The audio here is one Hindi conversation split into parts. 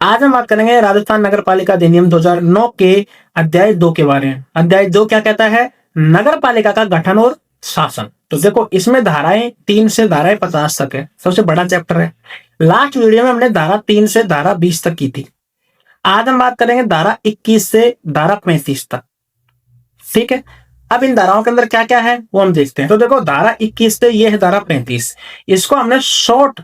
आज हम बात करेंगे राजस्थान नगर पालिका अधिनियम 2009 के अध्याय 2 के बारे में। अध्याय 2 क्या कहता है? नगर पालिका का गठन और शासन। तो देखो इसमें धाराएं 3 से धाराएं 50 तक है, सबसे बड़ा चैप्टर है। लास्ट वीडियो में हमने धारा 3 से धारा 20 तक की थी। आज हम बात करेंगे धारा 21 से धारा 35 तक। ठीक है, अब इन धाराओं के अंदर क्या क्या है वो हम देखते हैं। तो देखो धारा 21 से ये है धारा 35। इसको हमने शॉर्ट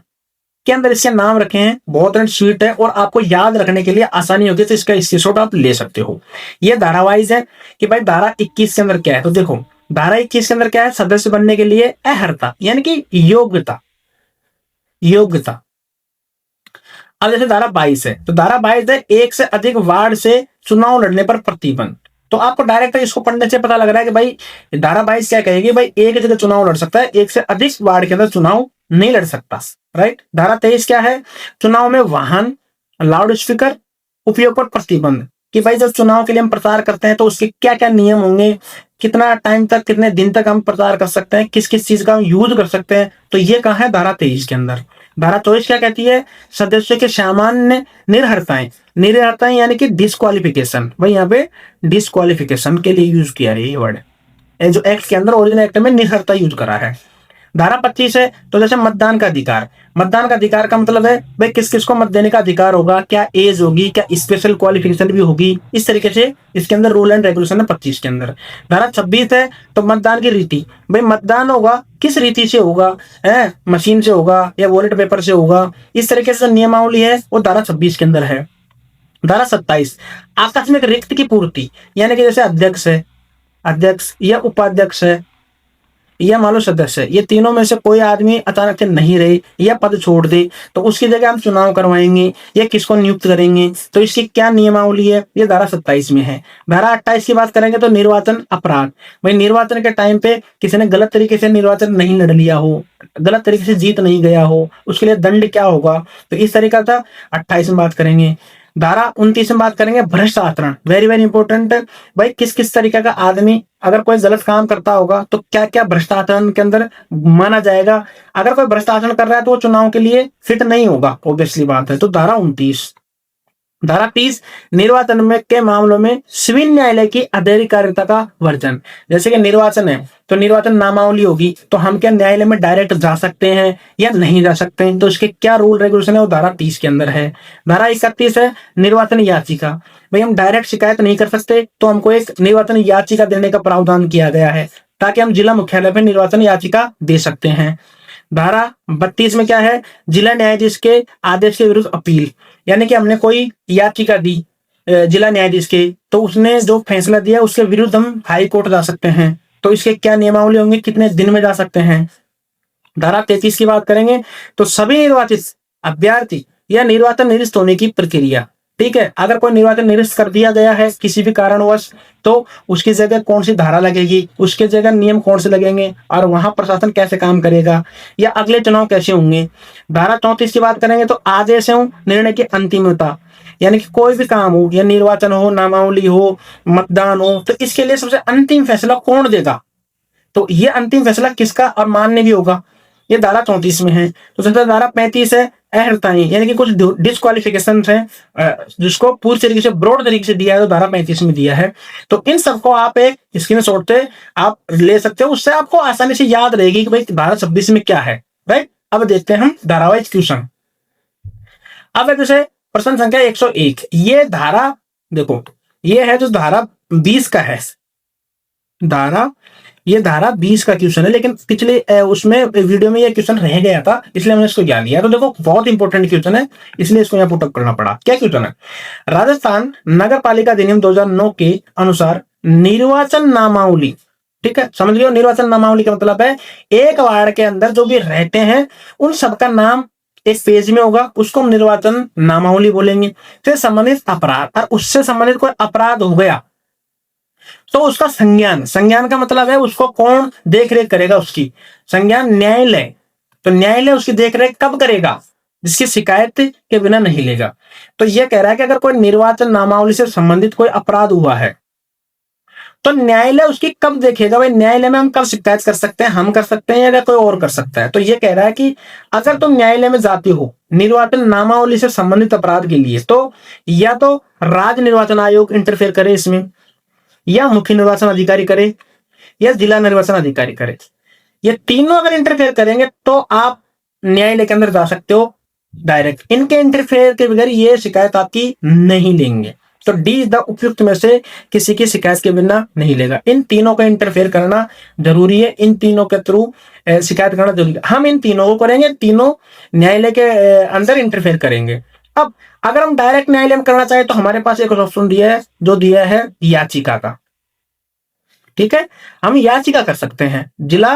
के अंदर इसके नाम रखे हैं, बहुत एंड स्वीट है और आपको याद रखने के लिए आसानी होगी, तो इसका स्क्रीनशॉट आप ले सकते हो। ये धारावाइज है कि भाई धारा 21 के अंदर क्या है। तो देखो धारा 21 के अंदर क्या है? सदस्य बनने के लिए अर्हता यानी कि योग्यता। योग्यता। अब जैसे धारा 22 है, तो धारा 22 है एक से अधिक वार्ड से चुनाव लड़ने पर प्रतिबंध। तो आपको डायरेक्ट इसको पढ़ने से पता लग रहा है कि भाई धारा 22 क्या कहेगी? भाई एक जगह चुनाव लड़ सकता है, एक से अधिक वार्ड के अंदर चुनाव नहीं लड़ सकता। राइट। धारा 23 क्या है? चुनाव में वाहन, लाउड स्पीकर उपयोग पर प्रतिबंध। कि भाई जब चुनाव के लिए हम प्रचार करते हैं तो उसके क्या क्या नियम होंगे, कितना टाइम तक, कितने दिन तक हम प्रचार कर सकते हैं, किस किस चीज का हम यूज कर सकते हैं। तो ये कहाँ है? धारा 23 के अंदर। धारा 24 क्या कहती है? सदस्य के सामान्य निर्हरताएं। निर्हरताएं यानी कि डिस्क्वालिफिकेशन। भाई यहाँ पे डिस्क्वालिफिकेशन के लिए यूज किया है ये वर्ड, जो एक्ट के अंदर ओरिजिनल एक्ट में निर्हरता यूज करा है। धारा 25 है, तो जैसे मतदान का अधिकार। मतदान का अधिकार का मतलब है भाई किस किस को मत देने का अधिकार होगा, क्या एज होगी, क्या स्पेशल क्वालिफिकेशन भी होगी, इस तरीके से इसके अंदर रूल एंड रेगुलेशन है 25 के अंदर। धारा 26 है, तो मतदान की रीति। भाई मतदान होगा किस रीति से होगा, है मशीन से होगा या वॉलेट पेपर से होगा, इस तरीके से नियमावली है वो धारा 26 के अंदर है। धारा 27 आकस्मिक रिक्त की पूर्ति, यानी कि जैसे अध्यक्ष है, अध्यक्ष या उपाध्यक्ष है या मान लो सदस्य है, ये तीनों में से कोई आदमी अचानक से नहीं रहे या पद छोड़ दे तो उसकी जगह हम चुनाव करवाएंगे या किसको नियुक्त करेंगे, तो इसकी क्या नियमावली है? ये धारा 27 में है। धारा 28 की बात करेंगे तो निर्वाचन अपराध। भाई निर्वाचन के टाइम पे किसी ने गलत तरीके से निर्वाचन नहीं लड़ लिया हो, गलत तरीके से जीत नहीं गया हो, उसके लिए दंड क्या होगा, तो इस तरीका था 28 में बात करेंगे। धारा 29 में बात करेंगे भ्रष्ट आचरण। Very very important. भाई किस किस तरीके का आदमी अगर कोई गलत काम करता होगा तो क्या क्या भ्रष्ट आचरण के अंदर माना जाएगा। अगर कोई भ्रष्ट आचरण कर रहा है तो वो चुनाव के लिए फिट नहीं होगा, ऑब्वियसली बात है। तो धारा 29। धारा 30 निर्वाचन में के मामलों में सिविल न्यायालय की अधिकारिता का वर्जन। जैसे कि निर्वाचन है तो निर्वाचन नामावली होगी, तो हम क्या न्यायालय में डायरेक्ट जा सकते हैं या नहीं जा सकते हैं, तो इसके क्या रूल रेगुलेशन है वो धारा 30 के अंदर है। धारा 31 है निर्वाचन याचिका। भाई हम डायरेक्ट शिकायत नहीं कर सकते, तो हमको एक निर्वाचन याचिका देने का प्रावधान किया गया है ताकि हम जिला मुख्यालय पर निर्वाचन याचिका दे सकते हैं। धारा 32 में क्या है? जिला न्यायाधीश के आदेश के विरुद्ध अपील। यानी कि हमने कोई याचिका दी जिला न्यायाधीश के, तो उसने जो फैसला दिया उसके विरुद्ध हम हाई कोर्ट जा सकते हैं, तो इसके क्या नियमावली होंगे, कितने दिन में जा सकते हैं। धारा 33 की बात करेंगे तो सभी निर्वाचित अभ्यर्थी या निर्वाचन निरस्त होने की प्रक्रिया। ठीक है, अगर कोई निर्वाचन निरस्त कर दिया गया है किसी भी कारणवश तो उसकी जगह कौन सी धारा लगेगी, उसके जगह नियम कौन से लगेंगे और वहां प्रशासन कैसे काम करेगा या अगले चुनाव कैसे होंगे। धारा 34 की बात करेंगे तो आदेश एवं निर्णय की अंतिमता। यानी कि कोई भी काम हो या निर्वाचन हो, नामावली हो, मतदान हो, तो इसके लिए सबसे अंतिम फैसला कौन देगा, तो ये अंतिम फैसला किसका और मान्य भी होगा, ये धारा 34 में है। तो सबसे धारा 35 है अर्हताएं, यानी कि कुछ डिस्क्वालिफिकेशन है जिसको पूरी तरीके से ब्रॉड तरीके से दिया है, तो धारा 35 में दिया है। तो इन सबको आप एक स्क्रीनशॉट से आप ले सकते हो, उससे आपको आसानी से याद रहेगी कि भाई धारा 26 में क्या है। राइट। अब देखते हैं हम धारावाइज क्वेश्चन। अब जैसे प्रश्न संख्या 101, ये धारा देखो ये है जो धारा 20 का है, ये धारा 20 का क्वेश्चन है, लेकिन पिछले उसमें वीडियो में ये क्वेश्चन रह गया था इसलिए हमने इसको ज्ञान लिया। तो देखो बहुत इंपॉर्टेंट क्वेश्चन है इसलिए इसको यहाँ पुटअप करना पड़ा। क्या क्वेश्चन है? राजस्थान नगर पालिका अधिनियम 2009 के अनुसार निर्वाचन नामावली। ठीक है, समझ लियो निर्वाचन नामावली का मतलब है एक वार्ड के अंदर जो भी रहते हैं उन सबका नाम एक पेज में होगा, उसको हम निर्वाचन नामावली बोलेंगे। फिर संबंधित अपराध, और उससे संबंधित कोई अपराध हो गया तो उसका संज्ञान। संज्ञान का मतलब है उसको कौन देख रेख करेगा, उसकी संज्ञान न्यायालय। तो न्यायालय उसकी देख रेख कब करेगा? जिसकी शिकायत के बिना नहीं लेगा। तो यह कह रहा है कि अगर कोई निर्वाचन नामावली से संबंधित कोई अपराध हुआ है तो न्यायालय उसकी कब देखेगा, भाई न्यायालय में हम कब शिकायत कर सकते हैं, हम कर सकते हैं या कोई और कर सकता है। तो ये कह रहा है कि अगर तुम न्यायालय में जाती हो निर्वाचन नामावली से संबंधित अपराध के लिए, तो या तो राज्य निर्वाचन आयोग इंटरफेयर करे इसमें, या मुख्य निर्वाचन अधिकारी करे, या जिला निर्वाचन अधिकारी करे। ये तीनों अगर इंटरफेयर करेंगे तो आप न्यायालय के अंदर जा सकते हो डायरेक्ट। इनके इंटरफेयर के बगैर ये शिकायत आपकी नहीं लेंगे। तो डी इज द उपयुक्त में से किसी की शिकायत के बिना नहीं लेगा। इन तीनों का इंटरफेयर करना जरूरी है, इन तीनों के थ्रू शिकायत करना जरूरी है। हम इन तीनों को करेंगे, तीनों न्यायालय के अंदर इंटरफेयर करेंगे। अब अगर हम डायरेक्ट न्यायालय में करना चाहे तो हमारे पास एक ऑप्शन दिया है, जो दिया है याचिका का। ठीक है, हम याचिका कर सकते हैं जिला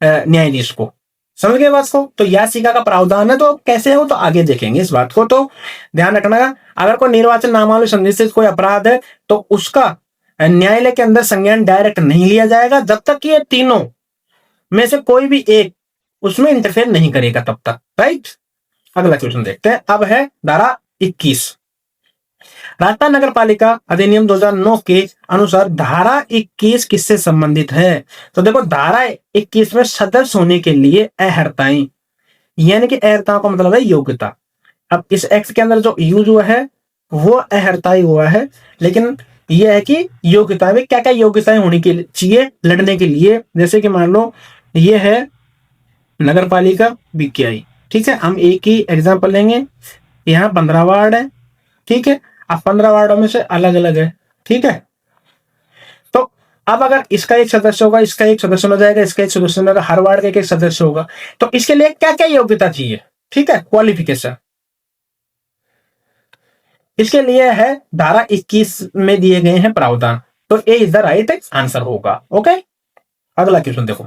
न्यायाधीश को। समझ गए बात को? तो याचिका का प्रावधान है, तो कैसे है वो तो आगे देखेंगे इस बात को। तो ध्यान रखना, अगर कोई निर्वाचन नामावली संबंधी से कोई अपराध है तो उसका न्यायालय के अंदर संज्ञान डायरेक्ट नहीं लिया जाएगा जब तक कि ये तीनों में से कोई भी एक उसमें इंटरफेयर नहीं करेगा तब तक। राइट, अगला क्वेश्चन देखते हैं। अब है धारा 21। राजस्थान नगर पालिका अधिनियम 2009 के अनुसार धारा 21 किससे संबंधित है? तो देखो, धारा 21 में सदस्य होने के लिए अहर्ताएं, यानी कि अहर्ताओं का मतलब है योग्यता। अब इस एक्ट के अंदर जो यूज हुआ है वो अहर्ताई हुआ है, लेकिन यह है कि योग्यता में क्या क्या योग्यताएं होनी के चाहिए लड़ने के लिए। जैसे कि मान लो ये है नगर पालिका बीकेआई। ठीक है, हम एक ही एग्जाम्पल लेंगे। यहाँ 15 वार्ड है। ठीक है, अब 15 वार्डों में से अलग अलग है। ठीक है, तो अब अगर इसका एक सदस्य होगा, इसका एक सदस्य हो जाएगा, इसका एक सदस्य होगा, हर वार्ड का एक सदस्य होगा, तो इसके लिए क्या क्या योग्यता चाहिए? ठीक है, क्वालिफिकेशन इसके लिए है धारा 21 में दिए गए हैं प्रावधान। तो A is the right answer होगा। ओके, अगला क्वेश्चन देखो।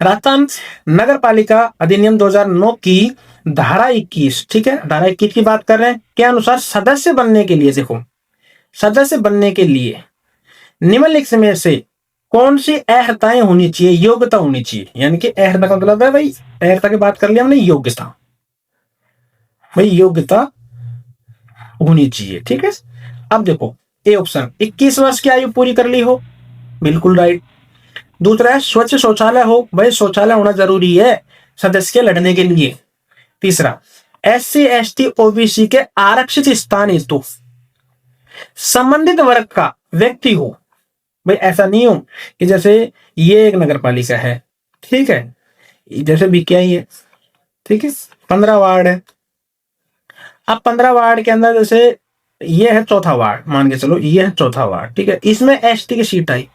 राजस्थान नगर पालिका अधिनियम 2009 की धारा 21, ठीक है, धारा 21 की बात कर रहे हैं, के अनुसार सदस्य बनने के लिए, देखो सदस्य बनने के लिए निम्नलिखित में से कौन सी अहर्ताएं होनी चाहिए, योग्यता होनी चाहिए। यानी कि अहर्ता का मतलब है भाई, अहर्ता की बात कर लिया हमने, योग्यता, भाई योग्यता होनी चाहिए। ठीक है, अब देखो ए ऑप्शन 21 वर्ष की आयु पूरी कर ली हो, बिल्कुल राइट। दूसरा है स्वच्छ शौचालय हो, भाई शौचालय होना जरूरी है सदस्य के लड़ने के लिए। तीसरा, SC ST OBC के आरक्षित स्थान हेतु संबंधित वर्ग का व्यक्ति हो। भाई ऐसा नहीं हो कि जैसे ये एक नगर पालिका है, ठीक है, जैसे बीकेआई है, ठीक है, 15 वार्ड है। अब 15 वार्ड के अंदर जैसे ये है चौथा वार्ड, मान के चलो ये है चौथा वार्ड, ठीक है, इसमें ST की सीट आई,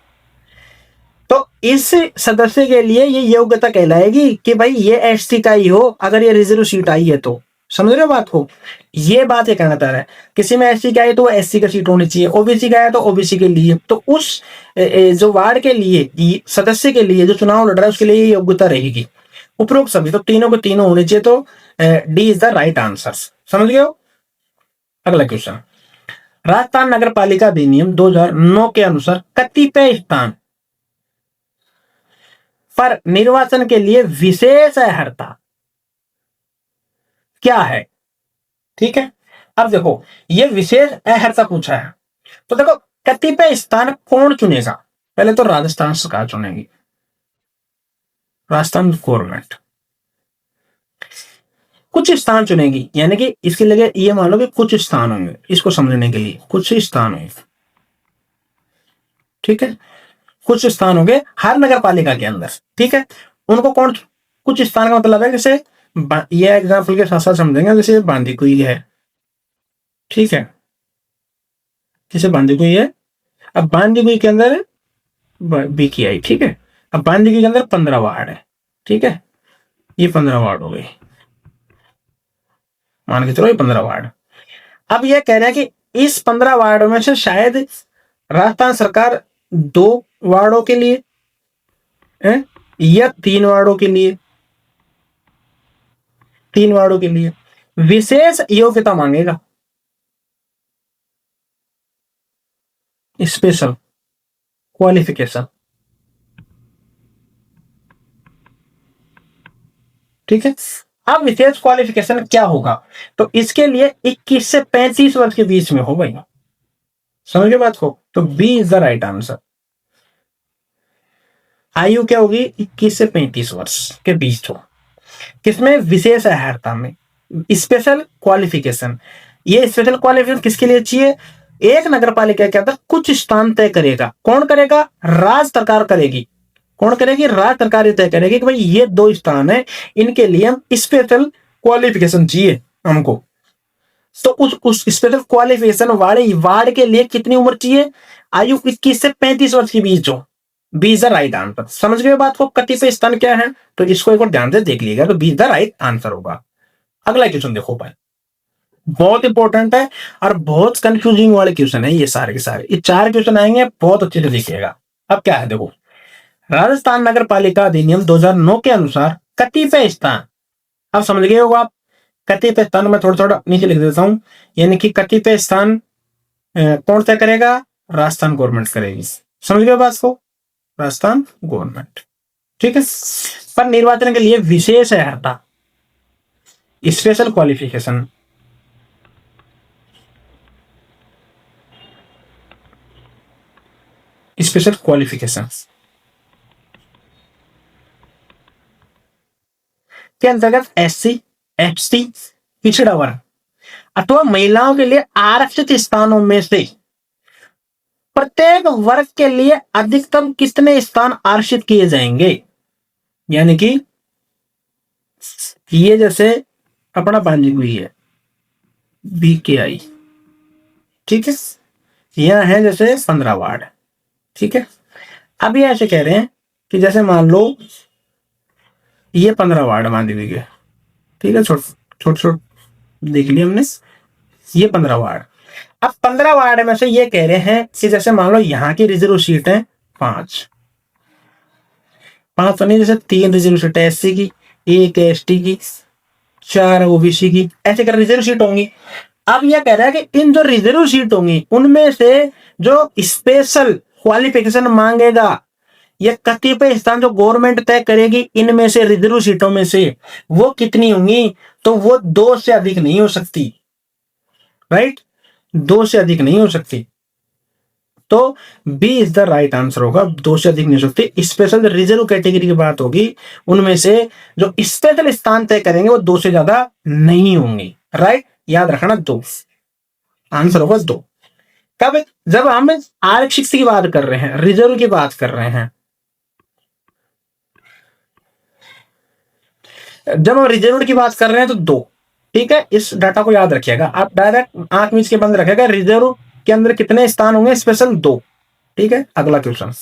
तो इस सदस्य के लिए ये योग्यता कहलाएगी कि भाई ये ST का ही हो, अगर ये रिजर्व सीट आई है तो। समझ रहे हो बात को? ये बात ये कहना चाह रहा है, किसी में SC का है तो वो SC का सीट होनी चाहिए, OBC का है तो OBC के लिए। तो उस जो वार्ड के लिए सदस्य के लिए जो चुनाव लड़ रहा है उसके लिए ये योग्यता रहेगी। उपरोक्त सभी, तो तीनों को तीनों होने चाहिए, तो D is the right answer. समझ गए हो? अगला क्वेश्चन, राजस्थान नगर पालिका अधिनियम 2009 के अनुसार कतिपय स्थान पर निर्वाचन के लिए विशेष अर्हता क्या है? ठीक है, अब देखो ये विशेष अर्हता पूछा है, तो देखो कतिपय स्थान कौन चुनेगा? पहले तो राजस्थान सरकार चुनेगी, राजस्थान गवर्नमेंट कुछ स्थान चुनेगी, यानी कि इसके लिए ये मान लो कि कुछ स्थान होंगे, इसको समझने के लिए कुछ स्थान होंगे। ठीक है, कुछ स्थान होंगे हर नगर पालिका के अंदर। ठीक है, उनको कौन, कुछ स्थान का मतलब है जैसे ये एग्जाम्पल के साथ साथ समझेंगे, जैसे बांदीकुई है, ठीक है, जैसे बांदीकुई है, अब बांदीकुई के अंदर बीकेआई, ठीक है, अब बांदीकुई के अंदर 15 वार्ड है, ठीक है, ये 15 वार्ड हो गए, मान के चलो ये 15 वार्ड। अब ये कह रहे हैं कि इस 15 वार्डों में से शायद राजस्थान सरकार 2 वार्डों के लिए या 3 वार्डों के लिए, 3 वार्डों के लिए विशेष योग्यता मांगेगा, स्पेशल क्वालिफिकेशन। ठीक है, अब विशेष क्वालिफिकेशन क्या होगा? तो इसके लिए 21 से 35 वर्ष के बीच में हो भाई। समझ गए बात को? तो B is the right answer. आयु क्या होगी, 21 से 35 वर्ष के बीच हो। किसमें, विशेष अर्हता में, स्पेशल क्वालिफिकेशन। ये स्पेशल क्वालिफिकेशन किसके लिए चाहिए, एक नगर पालिका के अंदर कुछ स्थान तय करेगा। कौन करेगा, राज्य सरकार करेगी। कौन करेगी, राज्य सरकार तय करेगी कि भाई ये 2 स्थान है, इनके लिए हम स्पेशल क्वालिफिकेशन चाहिए हमको। तो उस स्पेशल क्वालिफिकेशन वाले वार्ड के लिए कितनी उम्र चाहिए, आयु 21 से 35 वर्ष के बीच हो। B is the right answer. समझ गए बात को, कतिपय स्थान क्या है, तो इसको एक बार ध्यान से देख लीजिएगा, तो B is the right answer होगा। अगला क्वेश्चन देखो भाई, बहुत इंपॉर्टेंट है और बहुत कंफ्यूजिंग वाले क्वेश्चन है ये सारे के सारे। ये 4 क्वेश्चन आएंगे, बहुत अच्छे से देखिएगा। अब क्या है देखो, राजस्थान नगर पालिका अधिनियम 2009 के अनुसार कतिपय स्थान, अब समझ गए होगा आप, कतिपय स्थान में थोड़ा थोड़ा नीचे लिख देता हूं, यानी कि कतिपय स्थान कौन तय करेगा, राजस्थान गवर्नमेंट करेगी। समझ गए बात को, राजस्थान गवर्नमेंट, ठीक है। पर निर्वाचन के लिए विशेष अर्हता, स्पेशल क्वालिफिकेशन, स्पेशल क्वालिफिकेशन के अंतर्गत एससी, एसटी, पिछड़ा वर्ग अथवा महिलाओं के लिए आरक्षित स्थानों में से प्रत्येक वर्ग के लिए अधिकतम कितने स्थान आरक्षित किए जाएंगे। यानी कि ये जैसे अपना बांधी हुई है BKI, ठीक है, यह है जैसे 15 वार्ड, ठीक है। अब ये ऐसे कह रहे हैं कि जैसे मान लो ये 15 वार्ड बांधी हुई है, ठीक है, छोट देख लिया हमने, ये 15 वार्ड। अब 15 वार्ड में से ये कह रहे हैं कि जैसे मान लो यहाँ की रिजर्व सीट है 5 तो नहीं, जैसे 3 रिजर्व सीट है SC की, 1 ST की, 4 OBC की, ऐसे कर रिजर्व सीट होंगी। अब यह कह रहा है कि इन जो रिजर्व सीट होंगी उनमें से जो स्पेशल क्वालिफिकेशन मांगेगा, यह कतिपय स्थान जो गवर्नमेंट तय करेगी, इनमें से रिजर्व सीटों में से वो कितनी होंगी, तो वो 2 से अधिक नहीं हो सकती, राइट, 2 से अधिक नहीं हो सकती। तो B is the right answer होगा, 2 से अधिक नहीं हो सकती। स्पेशल रिजर्व कैटेगरी की बात होगी, उनमें से जो स्पेशल स्थान तय करेंगे वो 2 से ज्यादा नहीं होंगे, राइट, याद रखना 2 आंसर होगा 2। कब, जब हम आरक्षित की बात कर रहे हैं, रिजर्व की बात कर रहे हैं, जब हम रिजर्व की बात कर रहे हैं तो 2, ठीक है। इस डाटा को याद रखिएगा, आप डायरेक्ट आंख मीच के बंद रखिएगा, रिजर्व के अंदर कितने स्थान होंगे, स्पेशल 2, ठीक है। अगला क्वेश्चन,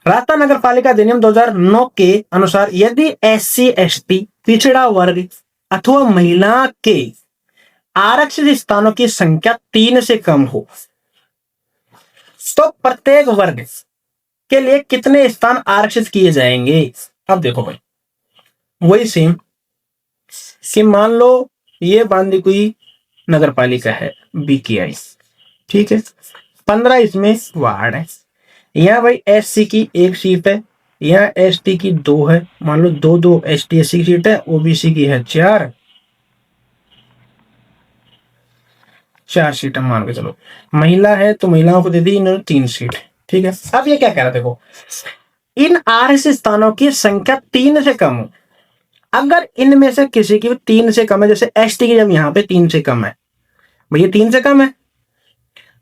राजस्थान नगर पालिका अधिनियम 2009 के अनुसार यदि SC ST पिछड़ा वर्ग अथवा महिला के आरक्षित स्थानों की संख्या 3 से कम हो तो प्रत्येक वर्ग के लिए कितने स्थान आरक्षित किए जाएंगे। अब देखो भाई, वही सेम कि मान लो ये बांदीकुई नगर पालिका है BKI, ठीक है, 15 इसमें वार्ड है। यहाँ भाई SC की 1 सीट है, यहाँ ST की 2 है, मान लो 2 ST SC की सीट है, OBC की है 4 सीट मान के चलो, महिला है तो महिलाओं को दे दी इन्होंने 3 सीट, ठीक है। अब ये क्या कह रहा है, देखो इन आरक्षित स्थानों की संख्या 3 से कम हो, अगर इनमें से किसी की 3 से कम है, जैसे ST की जब यहाँ पे 3 से कम है, भैया 3 से कम है,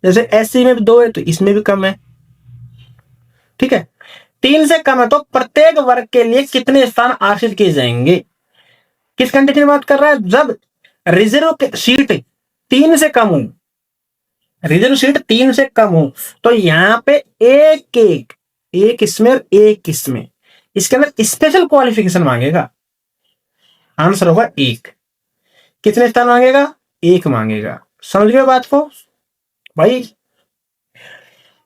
जैसे SC में भी 2 है तो इसमें भी कम है, ठीक है, 3 से कम है, तो प्रत्येक वर्ग के लिए कितने स्थान आरक्षित किए जाएंगे। किस कंडीशन की बात कर रहा है, जब रिजर्व सीट 3 से कम हो, रिजर्व सीट 3 से कम हो, तो यहां पे एक इसमें और एक इसमें, इसके अंदर स्पेशल क्वालिफिकेशन मांगेगा, आंसर होगा 1। कितने स्थान मांगेगा, 1 मांगेगा। समझ गए बात को भाई,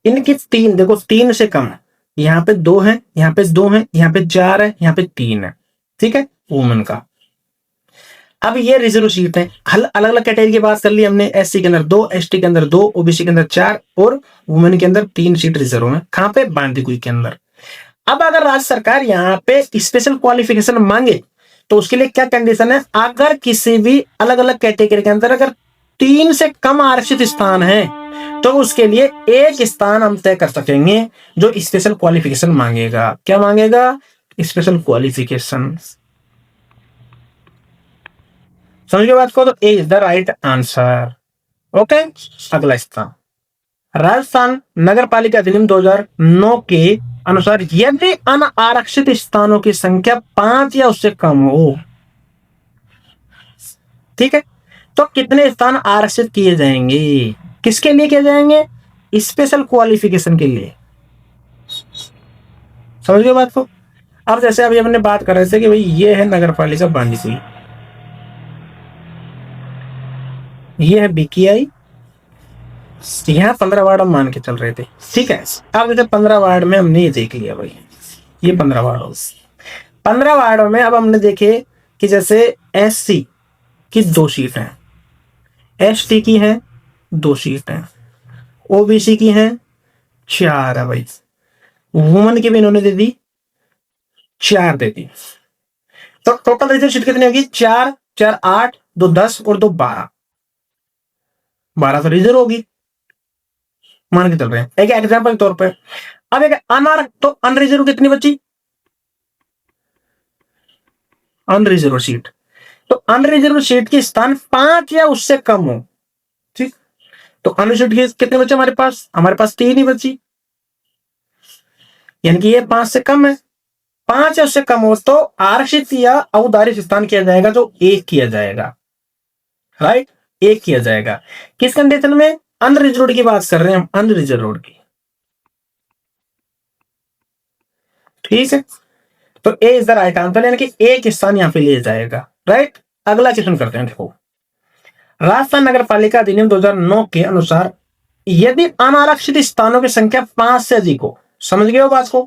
इनकी 3 देखो 3 से कम, यहाँ पे 2 है, यहाँ पे 2 है, यहाँ पे 4 है, यहाँ पे 3 है, ठीक है, वुमेन का। अब ये रिजर्व सीट है, अलग अलग कैटेगरी की बात कर ली हमने, SC के अंदर 2, ST के अंदर 2, OBC के अंदर 4 और वुमेन के अंदर 3 सीट रिजर्व है। कहां पे, बांदीकुई के अंदर। अब अगर राज्य सरकार यहाँ पे स्पेशल क्वालिफिकेशन मांगे तो उसके लिए क्या कंडीशन है, अगर किसी भी अलग अलग कैटेगरी के अंदर अगर 3 से कम आरक्षित स्थान है तो उसके लिए एक स्थान हम तय कर सकेंगे जो स्पेशल क्वालिफिकेशन मांगेगा। क्या मांगेगा? Special qualification. समझ गए बात को? तो A is the right answer. Okay, अगला स्थान, राजस्थान नगर पालिका अधिनियम 2009 के अनुसार यदि अनारक्षित स्थानों की संख्या 5 या उससे कम हो, ठीक है, तो कितने स्थान आरक्षित किए जाएंगे? किसके लिए किए जाएंगे? स्पेशल क्वालिफिकेशन के लिए। समझ गए बात को? अब जैसे अभी हमने बात कर रहे थे कि भाई ये है नगर पालिका बांदीकुई, ये है बीकेआई, यहाँ 15 वार्ड हम मान के चल रहे थे, ठीक है। अब जैसे 15 वार्ड में हमने ये देख लिया भाई, ये 15 वार्ड, 15 वार्डों में अब हमने देखे कि जैसे एससी की 2 सीट हैं, एसटी की हैं 2 सीट हैं, ओबीसी की हैं 4 है भाई, वुमन की भी इन्होंने दे दी 4 दे दी। तो टोटल रिजर्व सीट कितनी होगी? 4 4 8, 2 10 और 2 12, 12 तो रिजर्व होगी, मान के चल रहे हैं एक एग्जाम्पल के तौर पे। अब एक तो अनरिजर्व कितनी बची? अनरिजर्व सीट, तो अनरिजर्व सीट की स्थान 5 या उससे कम हो, ठीक, तो अनरिजर्व की कितने बचे हमारे पास? हमारे पास 3 ही बची, यानी कि ये 5 से कम है। 5 या उससे कम हो तो आरक्षित या औदारित स्थान किया जाएगा, जो 1 किया जाएगा, राइट, 1 किया जाएगा। किस कंडीशन में? अनरिजर्व की बात कर रहे हैं हम, अनरिजर्व की, ठीक है। तो A is the right answer, यानी कि एक स्थान यहां पे लिया जाएगा, राइट। अगला क्वेश्चन करते हैं। देखो, राजस्थान नगर पालिका अधिनियम 2009 के अनुसार यदि अनारक्षित स्थानों की संख्या 5 से अधिक हो, समझ गए हो बात को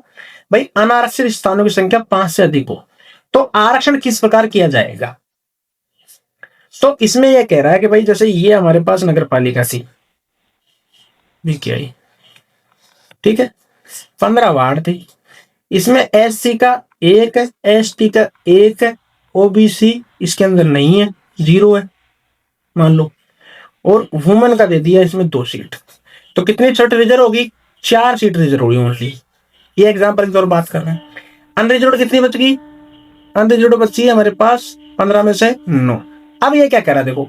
भाई, अनारक्षित स्थानों की संख्या 5 से अधिक हो तो आरक्षण किस प्रकार किया जाएगा? तो इसमें यह कह रहा है कि भाई जैसे ये हमारे पास नगर पालिका सी बीकेआई, ठीक है, 15 वार्ड थे, इसमें एससी का 1 है, एसटी का 1 है, ओबीसी इसके अंदर नहीं है, 0 है मान लो, और वुमेन का दे दिया इसमें 2 सीट, तो कितनी सीट रिजर्व होगी? 4 सीट रिजर्व होगी ओनली। ये एग्जाम्पल की तौर बात कर रहे हैं। अनरिजर्व कितनी बच गई? अनरिजर्व बची है हमारे पास 15 में से 9। अब ये क्या कह रहा है? देखो,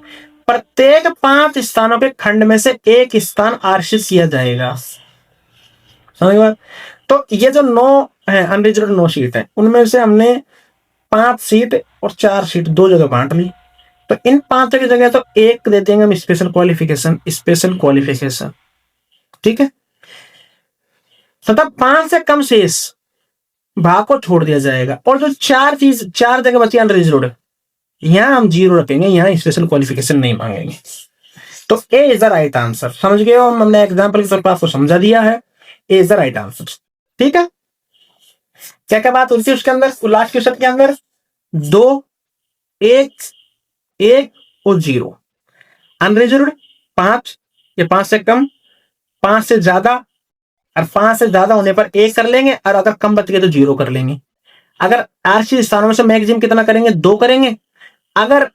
प्रत्येक 5 स्थानों के खंड में से एक स्थान आरक्षित किया जाएगा, समझ गए? तो ये जो 9 है अनरिजर्व 9 सीट है, उनमें से हमने 5 सीट और 4 सीट 2 जगह बांट ली, तो इन 5 की जगह तो एक दे देंगे हम स्पेशल क्वालिफिकेशन, स्पेशल क्वालिफिकेशन, ठीक है। तथा 5 से कम शेष भाग को छोड़ दिया जाएगा, और जो 4 जगह बची अनरिजर्व, यहां हम 0 रखेंगे, यहां स्पेशल क्वालिफिकेशन नहीं मांगेंगे। तो A is the right answer. समझ गए हो? हमने एग्जाम्पल के तौर पर आपको समझा दिया है, A is the right answer, ठीक है। क्या क्या बात होती है उसके अंदर? लास्ट क्वेश्चन के अंदर 2 1 1 और 0, अनरिजर्व 5 या 5 से कम, 5 से ज्यादा, और 5 से ज्यादा होने पर 1 कर लेंगे, और अगर कम बच गए तो 0 कर लेंगे। अगर आरक्षित स्थानों में से मैक्सिमम कितना करेंगे? 2 करेंगे। अगर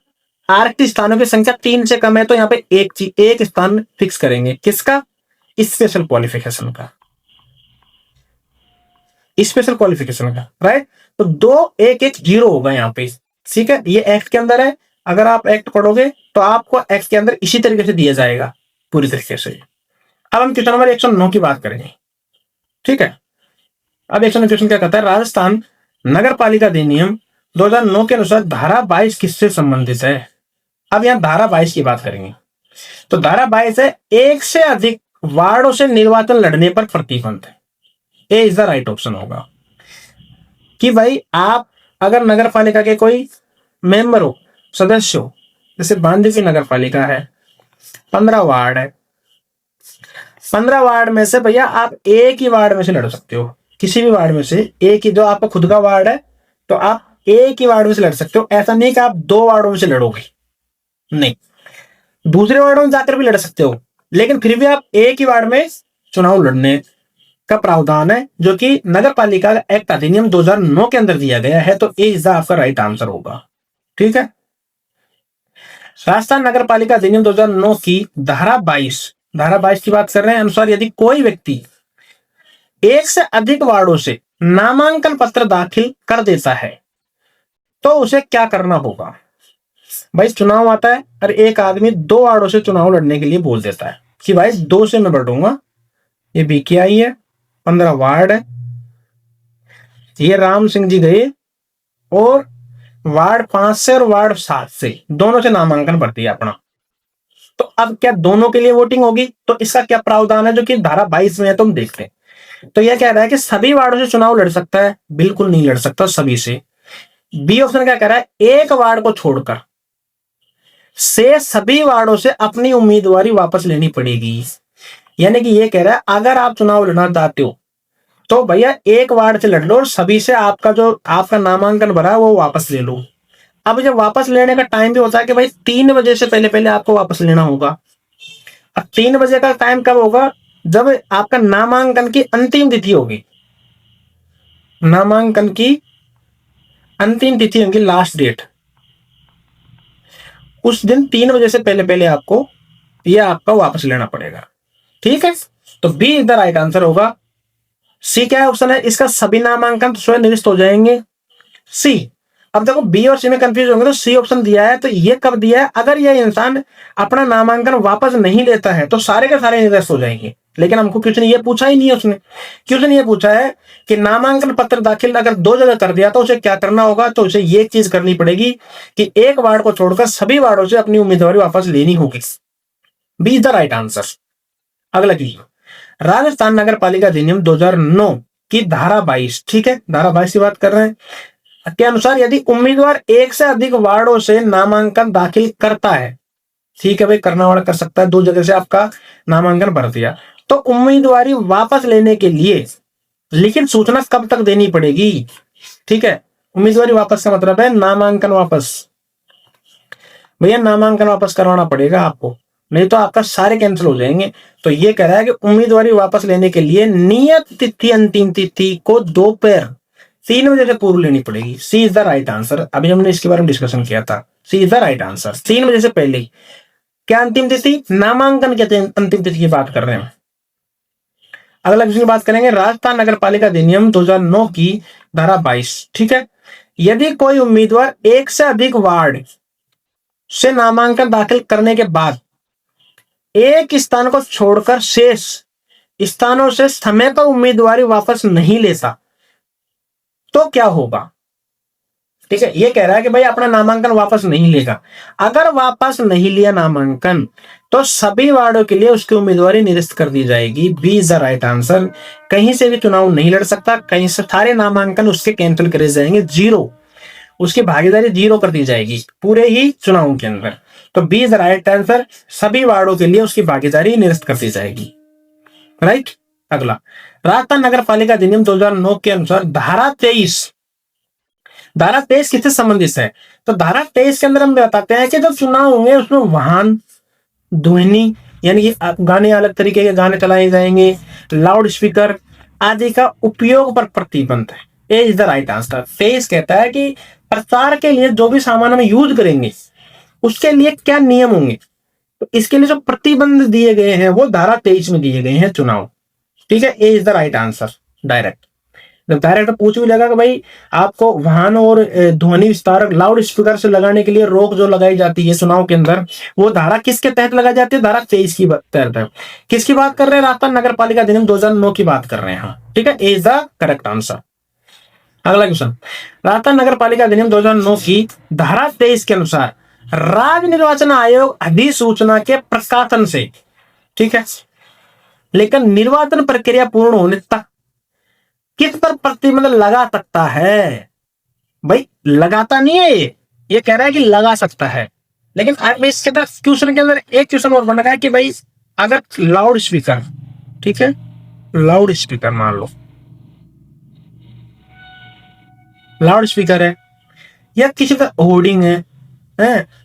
आरक्षित स्थानों की संख्या 3 से कम है तो यहाँ पे एक स्थान फिक्स करेंगे। किसका? स्पेशल क्वालिफिकेशन का, स्पेशल क्वालिफिकेशन का, राइट। तो 2 1 1 0 होगा यहाँ पे, ठीक है। ये एक्ट के अंदर है, अगर आप एक्ट पढ़ोगे तो आपको एक्ट के अंदर इसी तरीके से दिया जाएगा, पूरी तरीके से। अब हम क्वेश्चन नंबर 109 की बात करेंगे, ठीक है। अब 109 क्वेश्चन क्या कहता है? राजस्थान नगर पालिका अधिनियम 2009 के अनुसार धारा 22 किससे संबंधित है? अब यहाँ धारा 22 की बात करेंगे। तो धारा 22 है, एक से अधिक वार्डों से निर्वाचन लड़ने पर प्रतिबंध। ए इज द राइट ऑप्शन होगा कि भाई आप अगर नगर पालिका के कोई मेंबर हो, सदस्य हो, जैसे बांदीकुई नगर पालिका है, 15 वार्ड है, 15 वार्ड में से भैया आप एक ही वार्ड में से लड़ सकते हो, किसी भी वार्ड में से एक ही, जो आपका खुद का वार्ड है तो आप एक ही वार्ड में से लड़ सकते हो। ऐसा नहीं कि आप 2 वार्डों में से लड़ोगे, नहीं, दूसरे वार्डों में जाकर भी लड़ सकते हो, लेकिन फिर भी आप एक ही वार्ड में चुनाव लड़ने का प्रावधान है, जो कि नगर पालिका एक्ट अधिनियम 2009 के अंदर दिया गया है। तो ए इज आपका राइट आंसर होगा, ठीक है। राजस्थान नगर पालिका अधिनियम 2009 की धारा 22 की बात कर रहे हैं, अनुसार यदि कोई व्यक्ति एक से अधिक वार्डों से नामांकन पत्र दाखिल कर देता है तो उसे क्या करना होगा। भाई चुनाव आता है और एक आदमी 2 वार्डों से चुनाव लड़ने के लिए बोल देता है कि भाई 2 से मैं बढ़ूंगा, ये बीकेआई है, 15 वार्ड है, ये राम सिंह जी गए और वार्ड 5 से और वार्ड 7 से दोनों से नामांकन भर दिया अपना। तो अब क्या दोनों के लिए वोटिंग होगी? तो इसका क्या प्रावधान है जो कि धारा 22 में है, तुम देखते हैं। तो यह कह रहा है कि सभी वार्डों से चुनाव लड़ सकता है? बिल्कुल नहीं लड़ सकता सभी से। बी ऑप्शन क्या कह रहा है, एक वार्ड को छोड़कर से सभी वार्डों से अपनी उम्मीदवारी वापस लेनी पड़ेगी। यानी कि ये कह रहा है अगर आप चुनाव लड़ना चाहते हो तो भैया एक वार्ड से लड़ लो और सभी से आपका नामांकन भरा है वो वापस ले लो। अब जब वापस लेने का टाइम भी होता है कि भाई 3 बजे से पहले पहले आपको वापस लेना होगा। अब 3 बजे का टाइम कब होगा? जब आपका नामांकन की अंतिम तिथि होगी। नामांकन की अंतिम तिथि होगी, लास्ट डेट, उस दिन 3 बजे से पहले पहले आपको यह आपका वापस लेना पड़ेगा। ठीक है, तो बी इधर राइट आंसर होगा। सी क्या ऑप्शन है इसका, सभी नामांकन स्वयं निरस्त हो जाएंगे, सी। अब देखो बी और सी में कंफ्यूज होंगे तो सी ऑप्शन दिया है, तो ये कब दिया है, अगर ये इंसान अपना नामांकन वापस नहीं लेता है तो सारे के सारे निरस्त हो जाएंगे। लेकिन हमको क्वेश्चन ये पूछा ही नहीं है, उसने क्वेश्चन ये पूछा है कि नामांकन पत्र दाखिल अगर 2 जगह कर दिया तो उसे क्या करना होगा। तो उसे ये चीज करनी पड़ेगी कि एक वार्ड को छोड़कर सभी वार्डों से अपनी उम्मीदवारी वापस लेनी होगी। B is the right answer. अगला क्वेश्चन, राजस्थान नगर पालिका अधिनियम 2009 की धारा 22, ठीक है, धारा 22 की बात कर रहे हैं, के अनुसार यदि उम्मीदवार एक से अधिक वार्डों से नामांकन दाखिल करता है, ठीक है भाई, करना वाला कर सकता है, 2 जगह से आपका नामांकन भर दिया, तो उम्मीदवारी वापस लेने के लिए लिखित सूचना कब तक देनी पड़ेगी। ठीक है, उम्मीदवारी वापस का मतलब है नामांकन वापस। भैया नामांकन वापस करवाना पड़ेगा आपको, नहीं तो आपका सारे कैंसिल हो जाएंगे। तो ये कह रहा है कि उम्मीदवारी वापस लेने के लिए नियत तिथि अंतिम तिथि को दोपहर 3 बजे से पूर्व लेनी पड़ेगी। सी इज द राइट आंसर। अभी हमने इसके बारे में डिस्कशन किया था, सी इज द राइट आंसर। 3 बजे से पहले ही। क्या अंतिम तिथि? नामांकन की अंतिम तिथि की बात कर रहे हैं। अगला क्वेश्चन की बात करेंगे, राजस्थान नगर पालिका अधिनियम 2009 की धारा 22, ठीक है, यदि कोई उम्मीदवार एक से अधिक वार्ड से नामांकन दाखिल करने के बाद एक स्थान को छोड़कर शेष स्थानों से समय पर उम्मीदवारी वापस नहीं लेता तो क्या होगा। ठीक है, ये कह रहा है कि भाई अपना नामांकन वापस नहीं लेगा। अगर वापस नहीं लिया नामांकन तो सभी वार्डों के लिए उसकी उम्मीदवारी निरस्त कर दी जाएगी। B is the right answer. कहीं से भी चुनाव नहीं लड़ सकता, कहीं से सारे नामांकन उसके कैंसिल करे जाएंगे, जीरो, उसकी भागीदारी जीरो कर दी जाएगी पूरे ही चुनाव के अंदर। तो B is the right answer, सभी वार्डों के लिए उसकी भागीदारी निरस्त कर दी जाएगी। राइट। अगला, राजस्थान नगर पालिका अधिनियम 2009 के अनुसार धारा 23 किससे संबंधित है। तो धारा 23 के अंदर हम बताते हैं कि जब चुनाव होंगे उसमें वाहन ध्वनि यानी कि गाने, अलग तरीके के गाने चलाए जाएंगे, लाउड स्पीकर आदि का उपयोग पर प्रतिबंध है। A is the right answer. 23 कहता है कि प्रचार के लिए जो भी सामान हम यूज करेंगे उसके लिए क्या नियम होंगे। तो इसके लिए जो प्रतिबंध दिए गए हैं वो धारा 23 में दिए गए हैं चुनाव। ठीक है, A is the right answer. Direct जब डायरेक्ट पूछ भी लगा कि भाई आपको वाहन और ध्वनि विस्तारक लाउड स्पीकर से लगाने के लिए रोक जो लगाई जाती है चुनाव के अंदर, वो धारा किसके तहत लगाई जाती है? धारा 23 की तहत है। किसकी बात कर रहे हैं? राजस्थान नगर पालिका अधिनियम 2009 की बात कर रहे हैं। ठीक है, A is the correct answer. अगला क्वेश्चन, राजस्थान नगर पालिका अधिनियम 2009 की धारा 23 के अनुसार राज्य निर्वाचन आयोग अधिसूचना के प्रकाशन से, ठीक है, लेकिन निर्वाचन प्रक्रिया पूर्ण होने तक किस पर प्रतिबंध लगा सकता है। भाई लगाता नहीं है, ये कह रहा है कि लगा सकता है। लेकिन इसके क्वेश्चन के अंदर एक क्वेश्चन और बन रहा है कि भाई अगर लाउड स्पीकर, ठीक है, लाउड स्पीकर मान लो, लाउड स्पीकर है या किसी का होर्डिंग है,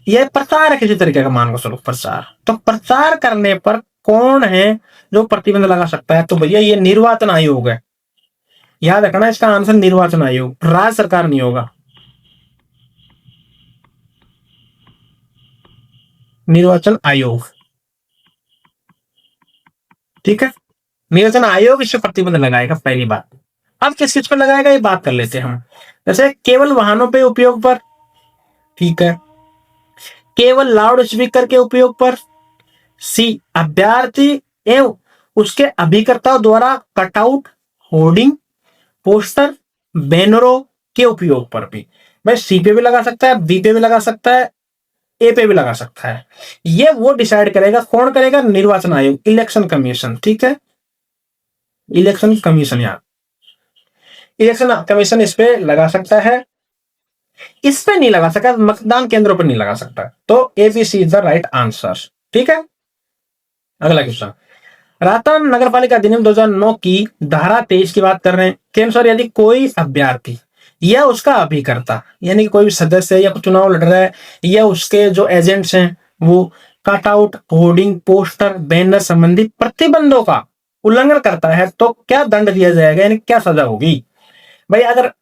यह प्रचार है किसी तरीके का, मान लो चलो प्रचार, तो प्रचार करने पर कौन है जो प्रतिबंध लगा सकता है? तो भैया ये निर्वाचन आयोग है। याद रखना इसका आंसर निर्वाचन आयोग, राज्य सरकार नहीं होगा। निर्वाचन आयोग, ठीक है। निर्वाचन आयोग इस पे प्रतिबंध लगाएगा, पहली बात। अब किस किस पर लगाएगा ये बात कर लेते हैं हम। जैसे केवल वाहनों पे उपयोग पर, ठीक है। केवल लाउड स्पीकर के उपयोग पर। सी, अभ्यर्थी एवं उसके अभिकर्ताओं द्वारा कटआउट, होर्डिंग, पोस्टर, बैनरों के उपयोग पर भी। भाई सी पे भी लगा सकता है, बी पे भी लगा सकता है, ए पे भी लगा सकता है। ये वो डिसाइड करेगा, कौन करेगा? निर्वाचन आयोग, इलेक्शन कमीशन, ठीक है। इलेक्शन कमीशन, यार इलेक्शन कमीशन इस पे लगा सकता है, इस पे नहीं लगा सकता, मतदान केंद्रों पर नहीं लगा सकता। तो ABC is the right answer, ठीक है। अगला क्वेश्चन, राजस्थान नगर पालिका अधिनियम 2009 की धारा 23 की बात कर रहे हैं के अनुसार यदि कोई अभ्यर्थी या उसका अभिकर्ता, यानी कि कोई भी सदस्य या चुनाव लड़ रहा है, या उसके जो एजेंट्स हैं वो कटआउट, होर्डिंग, पोस्टर, बैनर संबंधी प्रतिबंधों का उल्लंघन करता है, तो क्या दंड दिया जाएगा, यानी क्या सजा होगी? भाई अगर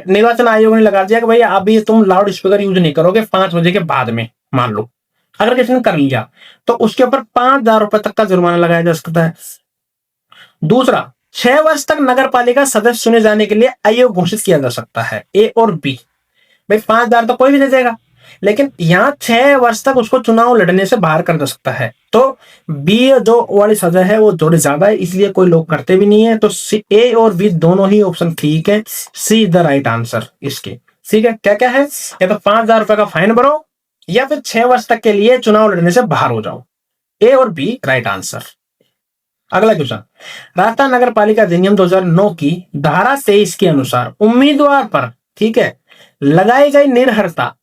निर्वाचन आयोग ने लगा दिया कि भाई अभी तुम लाउड स्पीकर यूज नहीं करोगे 5 बजे के बाद में, मान लो अगर किसी ने कर लिया तो उसके ऊपर 5,000 रुपए तक का जुर्माना लगाया जा सकता है। दूसरा, 6 वर्ष तक नगर पालिका सदस्य चुने जाने के लिए आयोग घोषित किया जा सकता है, ए और बी। भाई 5,000 तो कोई भी दे देगा, लेकिन यहां 6 वर्ष तक उसको चुनाव लड़ने से बाहर कर दे सकता है। तो बी जो वाली सजा है वो थोड़ी ज्यादा है, इसलिए कोई लोग करते भी नहीं है। तो ए और बी दोनों ही ऑप्शन ठीक है, सी द राइट आंसर इसके, ठीक है। क्या क्या है? या तो 5,000 रुपए का फाइन भरो, या फिर 6 वर्ष तक के लिए चुनाव लड़ने से बाहर हो जाओ। ए और बी राइट आंसर। अगला क्वेश्चन, राजस्थान नगर पालिका अधिनियम 2009 की धारा 23 के अनुसार उम्मीदवार पर, ठीक है, लगाई गई निर्भरता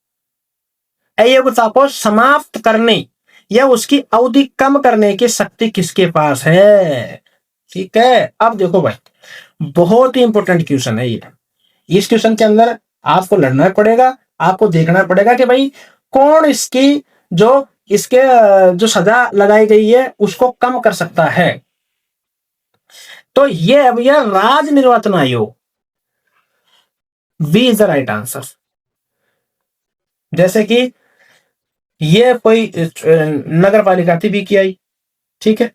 अयोग्यता को समाप्त करने या उसकी अवधि कम करने की शक्ति किसके पास है? ठीक है। अब देखो भाई, बहुत ही इंपॉर्टेंट क्वेश्चन है ये। इस क्वेश्चन के अंदर आपको लड़ना पड़ेगा, आपको देखना पड़ेगा कि भाई कौन इसकी इसके जो सजा लगाई गई है उसको कम कर सकता है। तो ये है भैया राज्य निर्वाचन आयोग, B is the right answer. जैसे कि ये कोई नगर पालिका थी बीकेआई, ठीक है,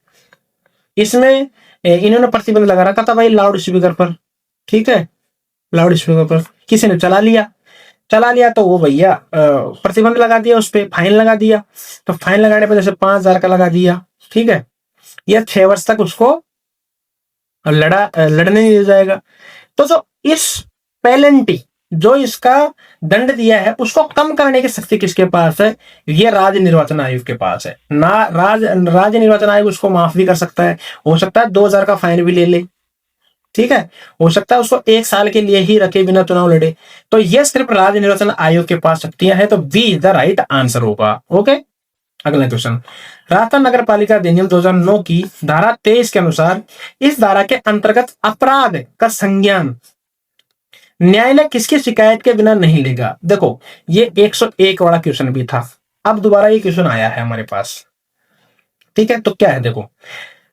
इसमें इन्होंने प्रतिबंध लगा रखा था भाई लाउड स्पीकर पर, ठीक है। लाउड स्पीकर पर किसी ने चला लिया तो वो भैया प्रतिबंध लगा दिया, उस पर फाइन लगा दिया। तो फाइन लगाने पर जैसे 5,000 का लगा दिया, ठीक है, या 6 वर्ष तक उसको लड़ने नहीं दिया जाएगा। तो जो इस पेनल्टी जो इसका दंड दिया है उसको कम करने की शक्ति किसके पास है? ये राज्य निर्वाचन आयोग के पास है ना। राज्य निर्वाचन आयोग उसको माफ भी कर सकता है, हो सकता है 2,000 का फाइन भी ले ले, ठीक है, हो सकता है उसको 1 साल के लिए ही रखे बिना चुनाव लड़े। तो ये सिर्फ राज्य निर्वाचन आयोग के पास शक्तियां हैं, तो B is the right answer होगा। ओके। अगला क्वेश्चन, राजस्थान नगर पालिका अधिनियम 2009 की धारा 23 के अनुसार इस धारा के अंतर्गत अपराध का संज्ञान न्यायालय किसकी शिकायत के बिना नहीं लेगा? देखो ये 101 वाला क्वेश्चन भी था, अब दोबारा ये क्वेश्चन आया है हमारे पास, ठीक है। तो क्या है, देखो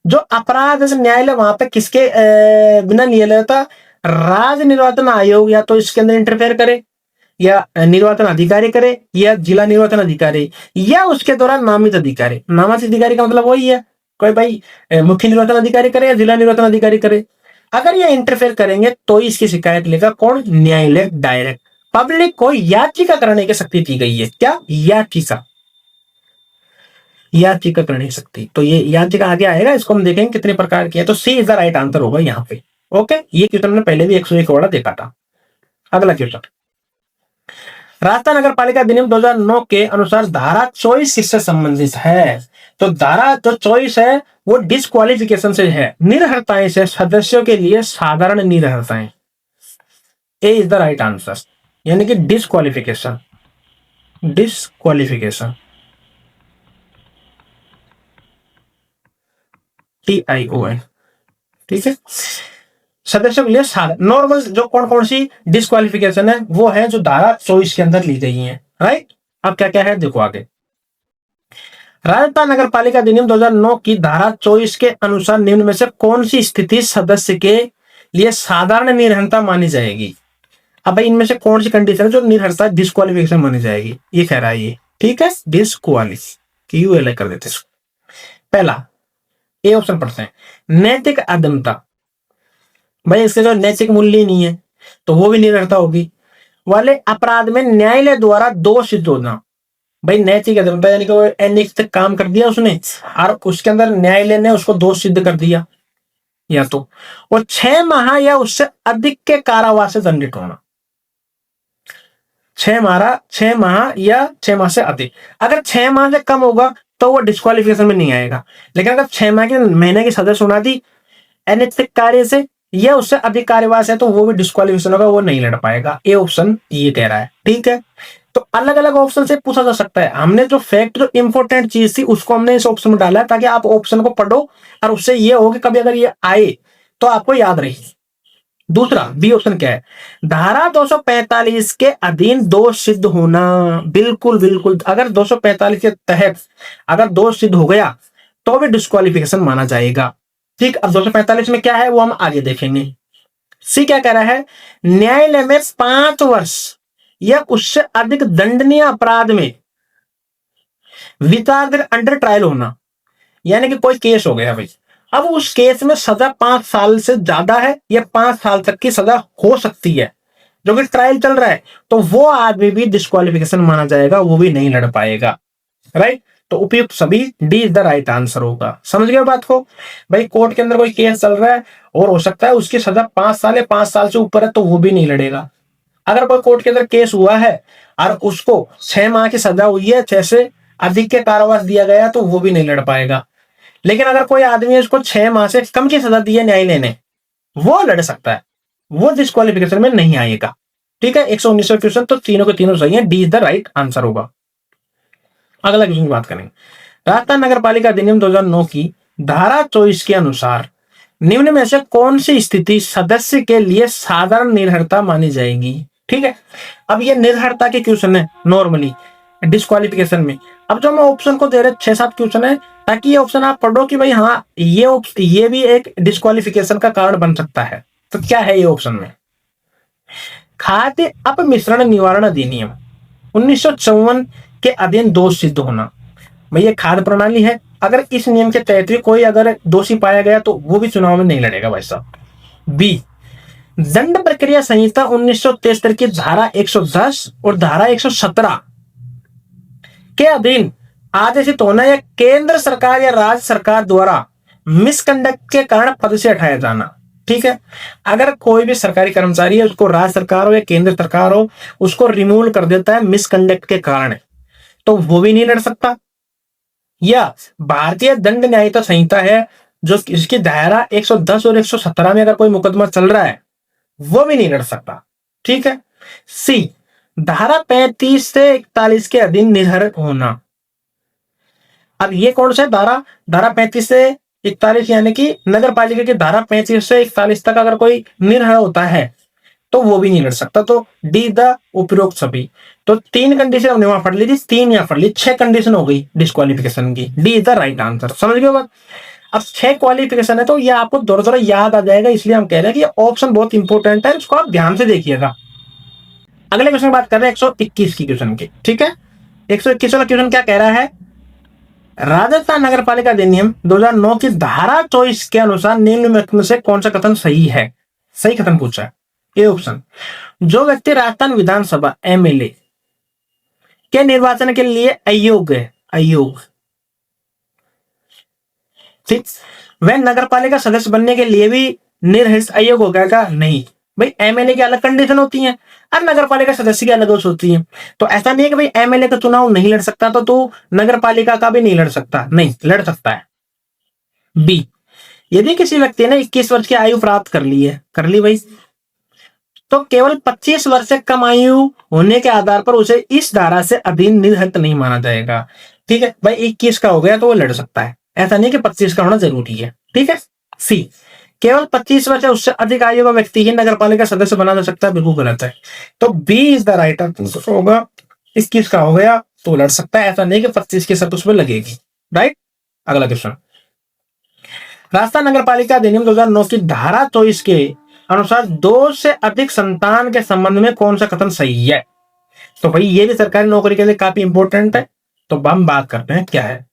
जो अपराध न्यायालय वहां पे किसके बिना नहीं लेता? राज्य निर्वाचन आयोग या तो इसके अंदर इंटरफेयर करे, या निर्वाचन अधिकारी करे, या जिला निर्वाचन अधिकारी, या उसके द्वारा नामित अधिकारी। नामित अधिकारी का मतलब वही है, कोई भाई मुख्य निर्वाचन अधिकारी करे या जिला निर्वाचन अधिकारी करे। अगर ये इंटरफेयर करेंगे तो इसकी शिकायत लेगा कौन? न्यायालय डायरेक्ट। पब्लिक को याचिका करने की शक्ति दी गई है। क्या? याचिका करने की शक्ति। तो ये याचिका आगे आएगा, इसको हम देखेंगे कितने प्रकार की है। तो सी इज द राइट आंसर होगा यहाँ पे। ओके, ये क्वेश्चन हमने पहले भी 101 वाला देखा था। अगला क्वेश्चन, राजस्थान नगर पालिका अधिनियम 2009 के अनुसार धारा 24 किससे संबंधित है? तो धारा जो 24 है वो डिस्क्वालिफिकेशन से है, निरर्हताएं से, सदस्यों के लिए साधारण निरर्हताएं। ए इज द राइट आंसर, यानी कि डिस्क्वालिफिकेशन TION, ठीक है। सदस्यों के लिए नॉर्मल जो कौन सी डिस्क्वालिफिकेशन है वो है जो धारा 24 के अंदर ली गई है, राइट। अब क्या क्या है देखो आगे, राजस्थान नगर पालिका अधिनियम 2009 की धारा 24 के अनुसार निम्न में से कौन सी स्थिति सदस्य के लिए साधारण निरर्हता मानी जाएगी? अब भाई इनमें से कौन सी कंडीशन है जो निरर्हता डिस्क्वालिफिकेशन मानी जाएगी? ये कह रहा है ये, ठीक है, डिस्क्वालिफिकेशन। QLA कर देते हैं। पहला ए ऑप्शन पढ़ते हैं, नैतिक अदमता। भाई इसके जो नैतिक मूल्य नहीं है तो वो भी निरर्थता होगी। वाले अपराध में न्यायालय द्वारा दोष सिद्ध होना। भाई नैतिक अदमता यानी कि वो अनैतिक काम कर दिया उसने और उसके अंदर न्यायालय ने उसको दोष सिद्ध कर दिया, या तो वो 6 माह या उससे अधिक के कारावास से दंडित होना। 6 माह या 6 माह से अधिक। अगर 6 माह से कम होगा तो वो डिस्क्वालिफिकेशन में नहीं आएगा, लेकिन अगर 6 माह के महीने की सजा सुना दी अनैतिक कार्य से या उससे अधिक कार्यवास है तो वो भी डिस्क्वालिफिकेशन होगा, वो नहीं लड़ पाएगा। ए ऑप्शन ये कह रहा है। ठीक है, तो अलग अलग ऑप्शन से पूछा जा सकता है। हमने जो फैक्ट जो इंपॉर्टेंट चीज थी उसको हमने इस ऑप्शन में डाला है ताकि आप ऑप्शन को पढ़ो और उससे ये हो कि कभी अगर ये आए तो आपको याद रहे। दूसरा बी ऑप्शन क्या है, धारा 245 के अधीन दोष सिद्ध होना। बिल्कुल बिल्कुल, अगर 245 के तहत अगर दोष सिद्ध हो गया तो भी डिस्क्वालिफिकेशन माना जाएगा। ठीक, अब 245 में क्या है वो हम आगे देखेंगे। सी क्या कह रहा है, न्यायालय में 5 वर्ष या उससे अधिक दंडनीय अपराध में विचाराधीन अंडर ट्रायल होना। यानी कि कोई केस हो गया भाई, अब उस केस में सजा 5 साल से ज्यादा है या 5 साल तक की सजा हो सकती है, जो कि ट्रायल चल रहा है, तो वो आदमी भी डिस्क्वालिफिकेशन माना जाएगा, वो भी नहीं लड़ पाएगा। राइट, तो उपयुक्त सभी D is the right answer होगा। समझ गए बात को? भाई कोर्ट के अंदर कोई केस चल रहा है और हो सकता है उसकी सजा 5 साल या 5 साल से ऊपर है तो वो भी नहीं लड़ेगा। अगर कोई कोर्ट के अंदर केस हुआ है और उसको 6 माह की सजा हुई है, 6 से अधिक के कारावास दिया गया तो वो भी नहीं लड़ पाएगा। लेकिन अगर कोई आदमी उसको 6 माह से कम की सजा दी है न्यायालय ने, वो लड़ सकता है, वो डिस्क्वालिफिकेशन में नहीं आएगा। ठीक है, 119 क्वेश्चन तो तीनों के तीनों सही है, D is the right answer होगा। अगला क्वेश्चन की बात करेंगे। राजस्थान नगर पालिका अधिनियम 2009 की धारा 24 के अनुसार निम्न में से कौन सी स्थिति सदस्य के लिए साधारण निर्भरता मानी जाएगी? ठीक है, अब ये निर्भरता के क्वेश्चन है नॉर्मली डिस्क्वालिफिकेशन में। अब जो हम ऑप्शन को दे रहे 6-7 क्वेश्चन है ताकि ये ऑप्शन आप पढ़ो कि भाई हाँ ये भी एक डिस्क्वालिफिकेशन का कारण बन सकता है। तो क्या है ये ऑप्शन में, खाद्य अपमिश्रण निवारण अधिनियम 1954 के अधीन दोष सिद्ध होना। भाई ये खाद्य प्रणाली है, अगर इस नियम के तहत भी कोई अगर दोषी पाया गया तो वो भी चुनाव में नहीं लड़ेगा भाई साहब। बी दंड प्रक्रिया संहिता 1973 की धारा 110 और धारा 117 के अधीन आदेशित होना या केंद्र सरकार या राज्य सरकार द्वारा मिसकंडक्ट के कारण पद से हटाया जाना। ठीक है, अगर कोई भी सरकारी कर्मचारी है, उसको राज्य सरकार हो या केंद्र सरकार हो, उसको रिमूव कर देता है मिसकंडक्ट के कारण, तो वो भी नहीं लड़ सकता। या भारतीय दंड न्यायिका संहिता है जो इसकी धारा 110 और 117 में अगर कोई मुकदमा चल रहा है वो भी नहीं लड़ सकता। ठीक है, सी धारा 35 से 41 के अधीन निर्भर होना। अब ये कौन सा धारा 35 से 41 यानी कि नगर पालिका की धारा 35 से 41 तक अगर कोई निर्भर होता है तो वो भी नहीं लड़ सकता। तो डी द उपरोक्त सभी। तो 3 कंडीशन हमने वहां पढ़ ली थी, 3 यहाँ पढ़ ली, 6 कंडीशन हो गई डिस्क्वालिफिकेशन की। D is the right answer. समझ गए बात? अब 6 क्वालिफिकेशन है तो ये आपको थोड़ा याद आ जाएगा, इसलिए हम कह रहे हैं कि ये ऑप्शन बहुत इंपॉर्टेंट है, इसको आप ध्यान से देखिएगा। अगले क्वेश्चन की बात कर रहे हैं 121 की क्वेश्चन की। ठीक है, 121 वाला क्वेश्चन क्या कह रहा है, राजस्थान नगर पालिका अधिनियम 2009 की धारा 24 के अनुसार निम्न में से कौन सा कथन सही है? सही कथन पूछा है। ए ऑप्शन, जो व्यक्ति राजस्थान विधानसभा एमएलए के निर्वाचन के लिए अयोग्य है, अयोग्य, ठीक, वह नगर पालिका सदस्य बनने के लिए भी निर्हित अयोग्य हो गया? नहीं भाई, एमएलए की अलग कंडीशन होती है और नगर पालिका सदस्य की अलग होती है। तो ऐसा नहीं है कि भाई एमएलए का चुनाव नहीं लड़ सकता तो तू नगर पालिका का भी नहीं लड़ सकता, नहीं लड़ सकता है। बी, यदि किसी व्यक्ति ने 21 वर्ष की आयु प्राप्त कर ली है, कर ली भाई, तो केवल 25 वर्ष से कम आयु होने के आधार पर उसे इस धारा से अधीन निर्हित नहीं माना जाएगा। ठीक है भाई, 21 का हो गया तो वो लड़ सकता है, ऐसा नहीं कि 25 का होना जरूरी है। ठीक है, सी, केवल 25 वर्ष उससे अधिक आयु का व्यक्ति ही नगर पालिका सदस्य बना जा सकता है, बिल्कुल गलत है। तो B is the right answer होगा। 21 का हो गया तो लड़ सकता है, ऐसा नहीं कि 25 की शर्त उसमें लगेगी। राइट, अगला क्वेश्चन, राजस्थान नगर पालिका अधिनियम 2009 की धारा 24 के अनुसार 2 से अधिक संतान के संबंध में कौन सा कथन सही है? तो भाई ये भी सरकारी नौकरी के लिए काफी इंपॉर्टेंट है। तो हम बात करते हैं क्या है।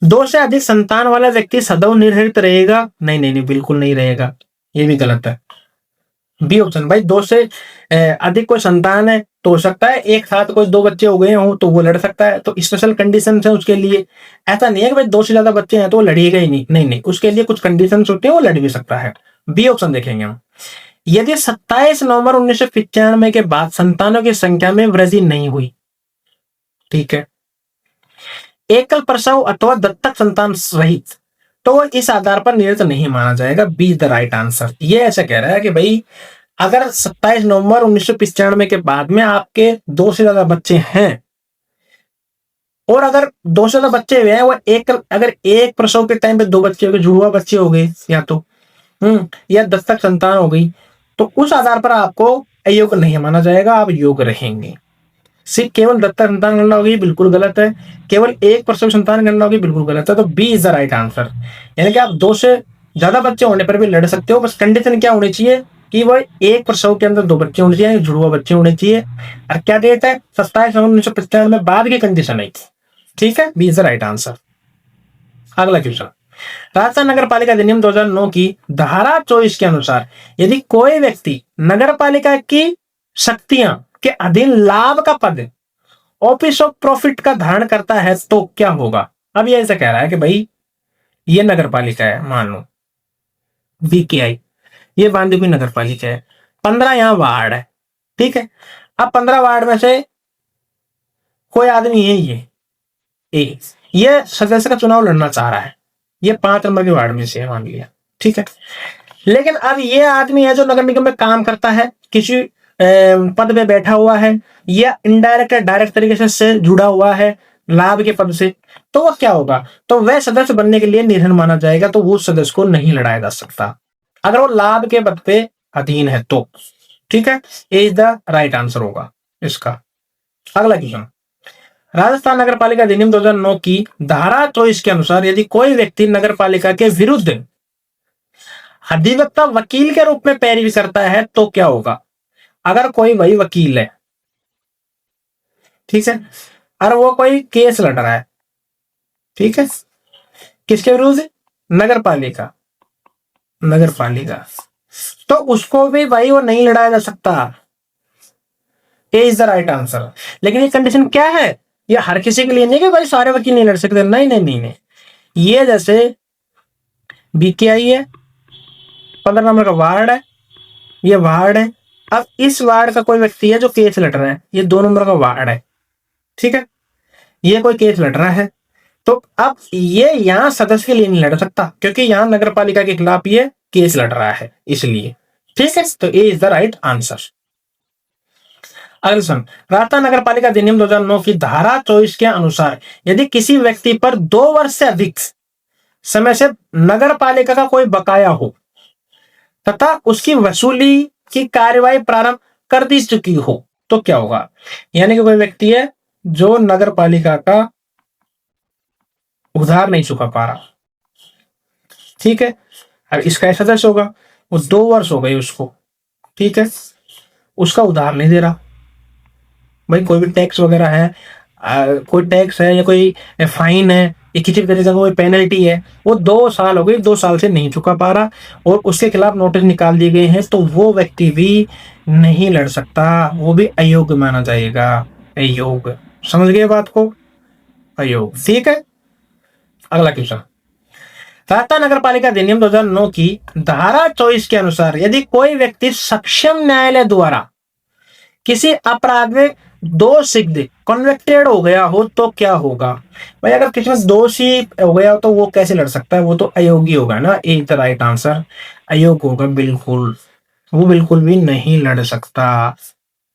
2 से अधिक संतान वाला व्यक्ति सदैव निर्हरित रहेगा? नहीं नहीं नहीं, बिल्कुल नहीं रहेगा, ये भी गलत है। बी ऑप्शन भाई, 2 से अधिक कोई संतान है तो हो सकता है, एक साथ कोई 2 बच्चे हो गए हों तो वो लड़ सकता है, तो स्पेशल कंडीशन है उसके लिए। ऐसा नहीं है कि भाई 2 से ज्यादा बच्चे हैं तो वो लड़िएगा ही नहीं, नहीं नहीं, उसके लिए कुछ कंडीशन होते हैं, वो लड़ भी सकता है। बी ऑप्शन देखेंगे हम। यदि 27 नवंबर 1995 के बाद संतानों की संख्या में वृद्धि नहीं हुई, ठीक है, एकल प्रसव अथवा दत्तक संतान रहित, तो वो इस आधार पर निरस्त नहीं माना जाएगा। B is the right answer. ये ऐसा कह रहा है कि भाई अगर 27 नवंबर 1995 के बाद में आपके 2 से ज्यादा बच्चे हैं, और अगर 2 से ज्यादा बच्चे हुए हैं, वो अगर एक प्रसव के टाइम पे 2 बच्चे हो गए, जुड़वा बच्चे हो गए, या तो या दत्तक संतान हो गई, तो उस आधार पर आपको अयोग्य नहीं माना जाएगा, आप योग्य रहेंगे। सिर्फ केवल दत्तक संतान गणना होगी, बिल्कुल गलत है। केवल एक प्रसव संतान गणना होगी, बिल्कुल गलत है। तो B is the right answer. यानी कि आप 2 से ज्यादा बच्चे होने पर भी लड़ सकते हो, बस कंडीशन क्या होनी चाहिए कि वो एक प्रसव के अंदर 2 बच्चे होने चाहिए, जुड़वा बच्चे होने चाहिए। और क्या डेट है? 27 नवंबर 1995 में बाद की कंडीशन है, ठीक है, B is the right answer. अगला क्वेश्चन, राजस्थान नगर पालिका अधिनियम 2009 की धारा 24 के अनुसार यदि कोई व्यक्ति नगर पालिका की शक्तियां के अधीन लाभ का पद, ऑफिस ऑफ प्रॉफिट का धारण करता है तो क्या होगा? अब ये ऐसा कह रहा है कि भाई ये नगर पालिका है, मान लो बीकेआई, ये बांदीकुई नगर पालिका है, 15 यहाँ वार्ड है, ठीक है। अब 15 वार्ड में से कोई आदमी है, ये सदस्य का चुनाव लड़ना चाह रहा है, ये 5 नंबर के वार्ड में से है, मान लिया, ठीक है। लेकिन अब ये आदमी है जो नगर निगम में काम करता है, किसी पद पे बैठा हुआ है, या इनडायरेक्ट या डायरेक्ट तरीके से जुड़ा हुआ है लाभ के पद से, तो वह क्या होगा? तो वह सदस्य बनने के लिए निर्हर माना जाएगा, तो वो सदस्य को नहीं लड़ाया जा सकता अगर वो लाभ के पद पे अधीन है तो, ठीक है। A is the right answer होगा इसका। अगला क्वेश्चन, राजस्थान नगर पालिका अधिनियम 2009 की धारा 24 के अनुसार यदि कोई व्यक्ति नगर पालिका के विरुद्ध अधिवक्ता वकील के रूप में पैरवी करता है तो क्या होगा? अगर कोई वही वकील है, ठीक है, और वो कोई केस लड़ रहा है, ठीक है, किसके विरुद्ध? नगर पालिका, तो उसको भी भाई वो नहीं लड़ाया जा सकता। ए इज द राइट आंसर। लेकिन ये कंडीशन क्या है? ये हर किसी के लिए नहीं कि भाई सारे वकील नहीं लड़ सकते, नहीं नहीं नहीं नहीं। ये जैसे बीकेआई है, 15 नंबर का वार्ड है, ये वार्ड है। अब इस वार्ड का कोई व्यक्ति है जो केस लड़ रहा है, ये 2 नंबर का वार्ड है, ठीक है, ये कोई केस लड़ रहा है, तो अब ये यहां सदस्य के लिए नहीं लड़ सकता क्योंकि यहां नगर पालिका के खिलाफ ये केस लड़ रहा है, इसलिए, ठीक है। तो A is the right answer. अगला सुन, राजस्थान नगर पालिका अधिनियम 2009 की धारा 24 के अनुसार यदि किसी व्यक्ति पर 2 वर्ष से अधिक समय से नगर पालिका का कोई बकाया हो तथा उसकी वसूली की कार्यवाही प्रारंभ कर दी चुकी हो तो क्या होगा? यानी कि कोई व्यक्ति है जो नगर पालिका का उधार नहीं चुका पा रहा, ठीक है, अब इसका ऐसा दर्श होगा, वो 2 वर्ष हो गए उसको, ठीक है, उसका उधार नहीं दे रहा। भाई कोई भी टैक्स वगैरह है, कोई टैक्स है या कोई फाइन है या किसी भी तरीके का कोई पेनल्टी है, वो 2 साल हो गए, 2 साल से नहीं चुका पा रहा और उसके खिलाफ नोटिस निकाल दिए गए हैं, तो वो व्यक्ति भी नहीं लड़ सकता, वो भी अयोग्य माना जाएगा। अयोग्य, समझ गए बात को? अयोग्य, ठीक है। अगला क्वेश्चन, राजस्थान नगर पालिका अधिनियम 2009 की धारा 24 के अनुसार यदि कोई व्यक्ति सक्षम न्यायालय द्वारा किसी अपराध में दोषी कन्विक्टेड हो गया हो तो क्या होगा? भाई अगर किसी में दोषी हो गया हो तो वो कैसे लड़ सकता है? वो तो अयोग्य होगा ना। ए इज द राइट आंसर, अयोग्य होगा, बिल्कुल, वो बिल्कुल भी नहीं लड़ सकता,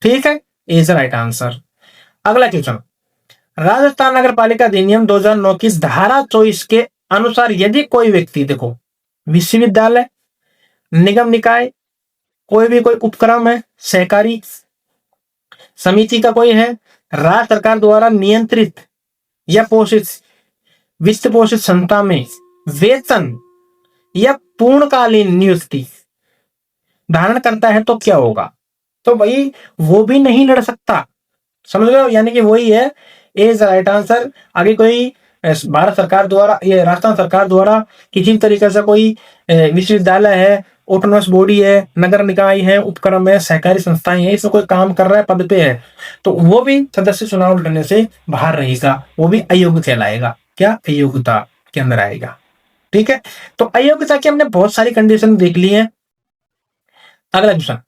ठीक है, A is the right answer. अगला क्वेश्चन, राजस्थान नगर पालिका अधिनियम 2009 की धारा 24 के अनुसार यदि कोई व्यक्ति, देखो, विश्वविद्यालय, निगम निकाय, कोई उपक्रम है, सहकारी समिति का कोई है, राज्य सरकार द्वारा नियंत्रित या पोषित वित्त पोषित संस्था में वेतन या पूर्णकालीन नियुक्ति धारण करता है तो क्या होगा? तो भाई वो भी नहीं लड़ सकता, समझ रहे हो? यानी कि वही है, A is the right answer. आगे कोई भारत सरकार द्वारा, ये राजस्थान सरकार द्वारा किसी भी तरीके से कोई विश्वविद्यालय है, ऑटोनोमस बॉडी है, नगर निकाय है, उपक्रम है, सहकारी संस्थाएं हैं, इसमें कोई काम कर रहा है, पद पे है, तो वो भी सदस्य चुनाव लड़ने से बाहर रहेगा, वो भी अयोग्य कहलाएगा। क्या? अयोग्यता के अंदर आएगा। ठीक है, तो अयोग्यता की हमने बहुत सारी कंडीशन देख ली है। अगला क्वेश्चन,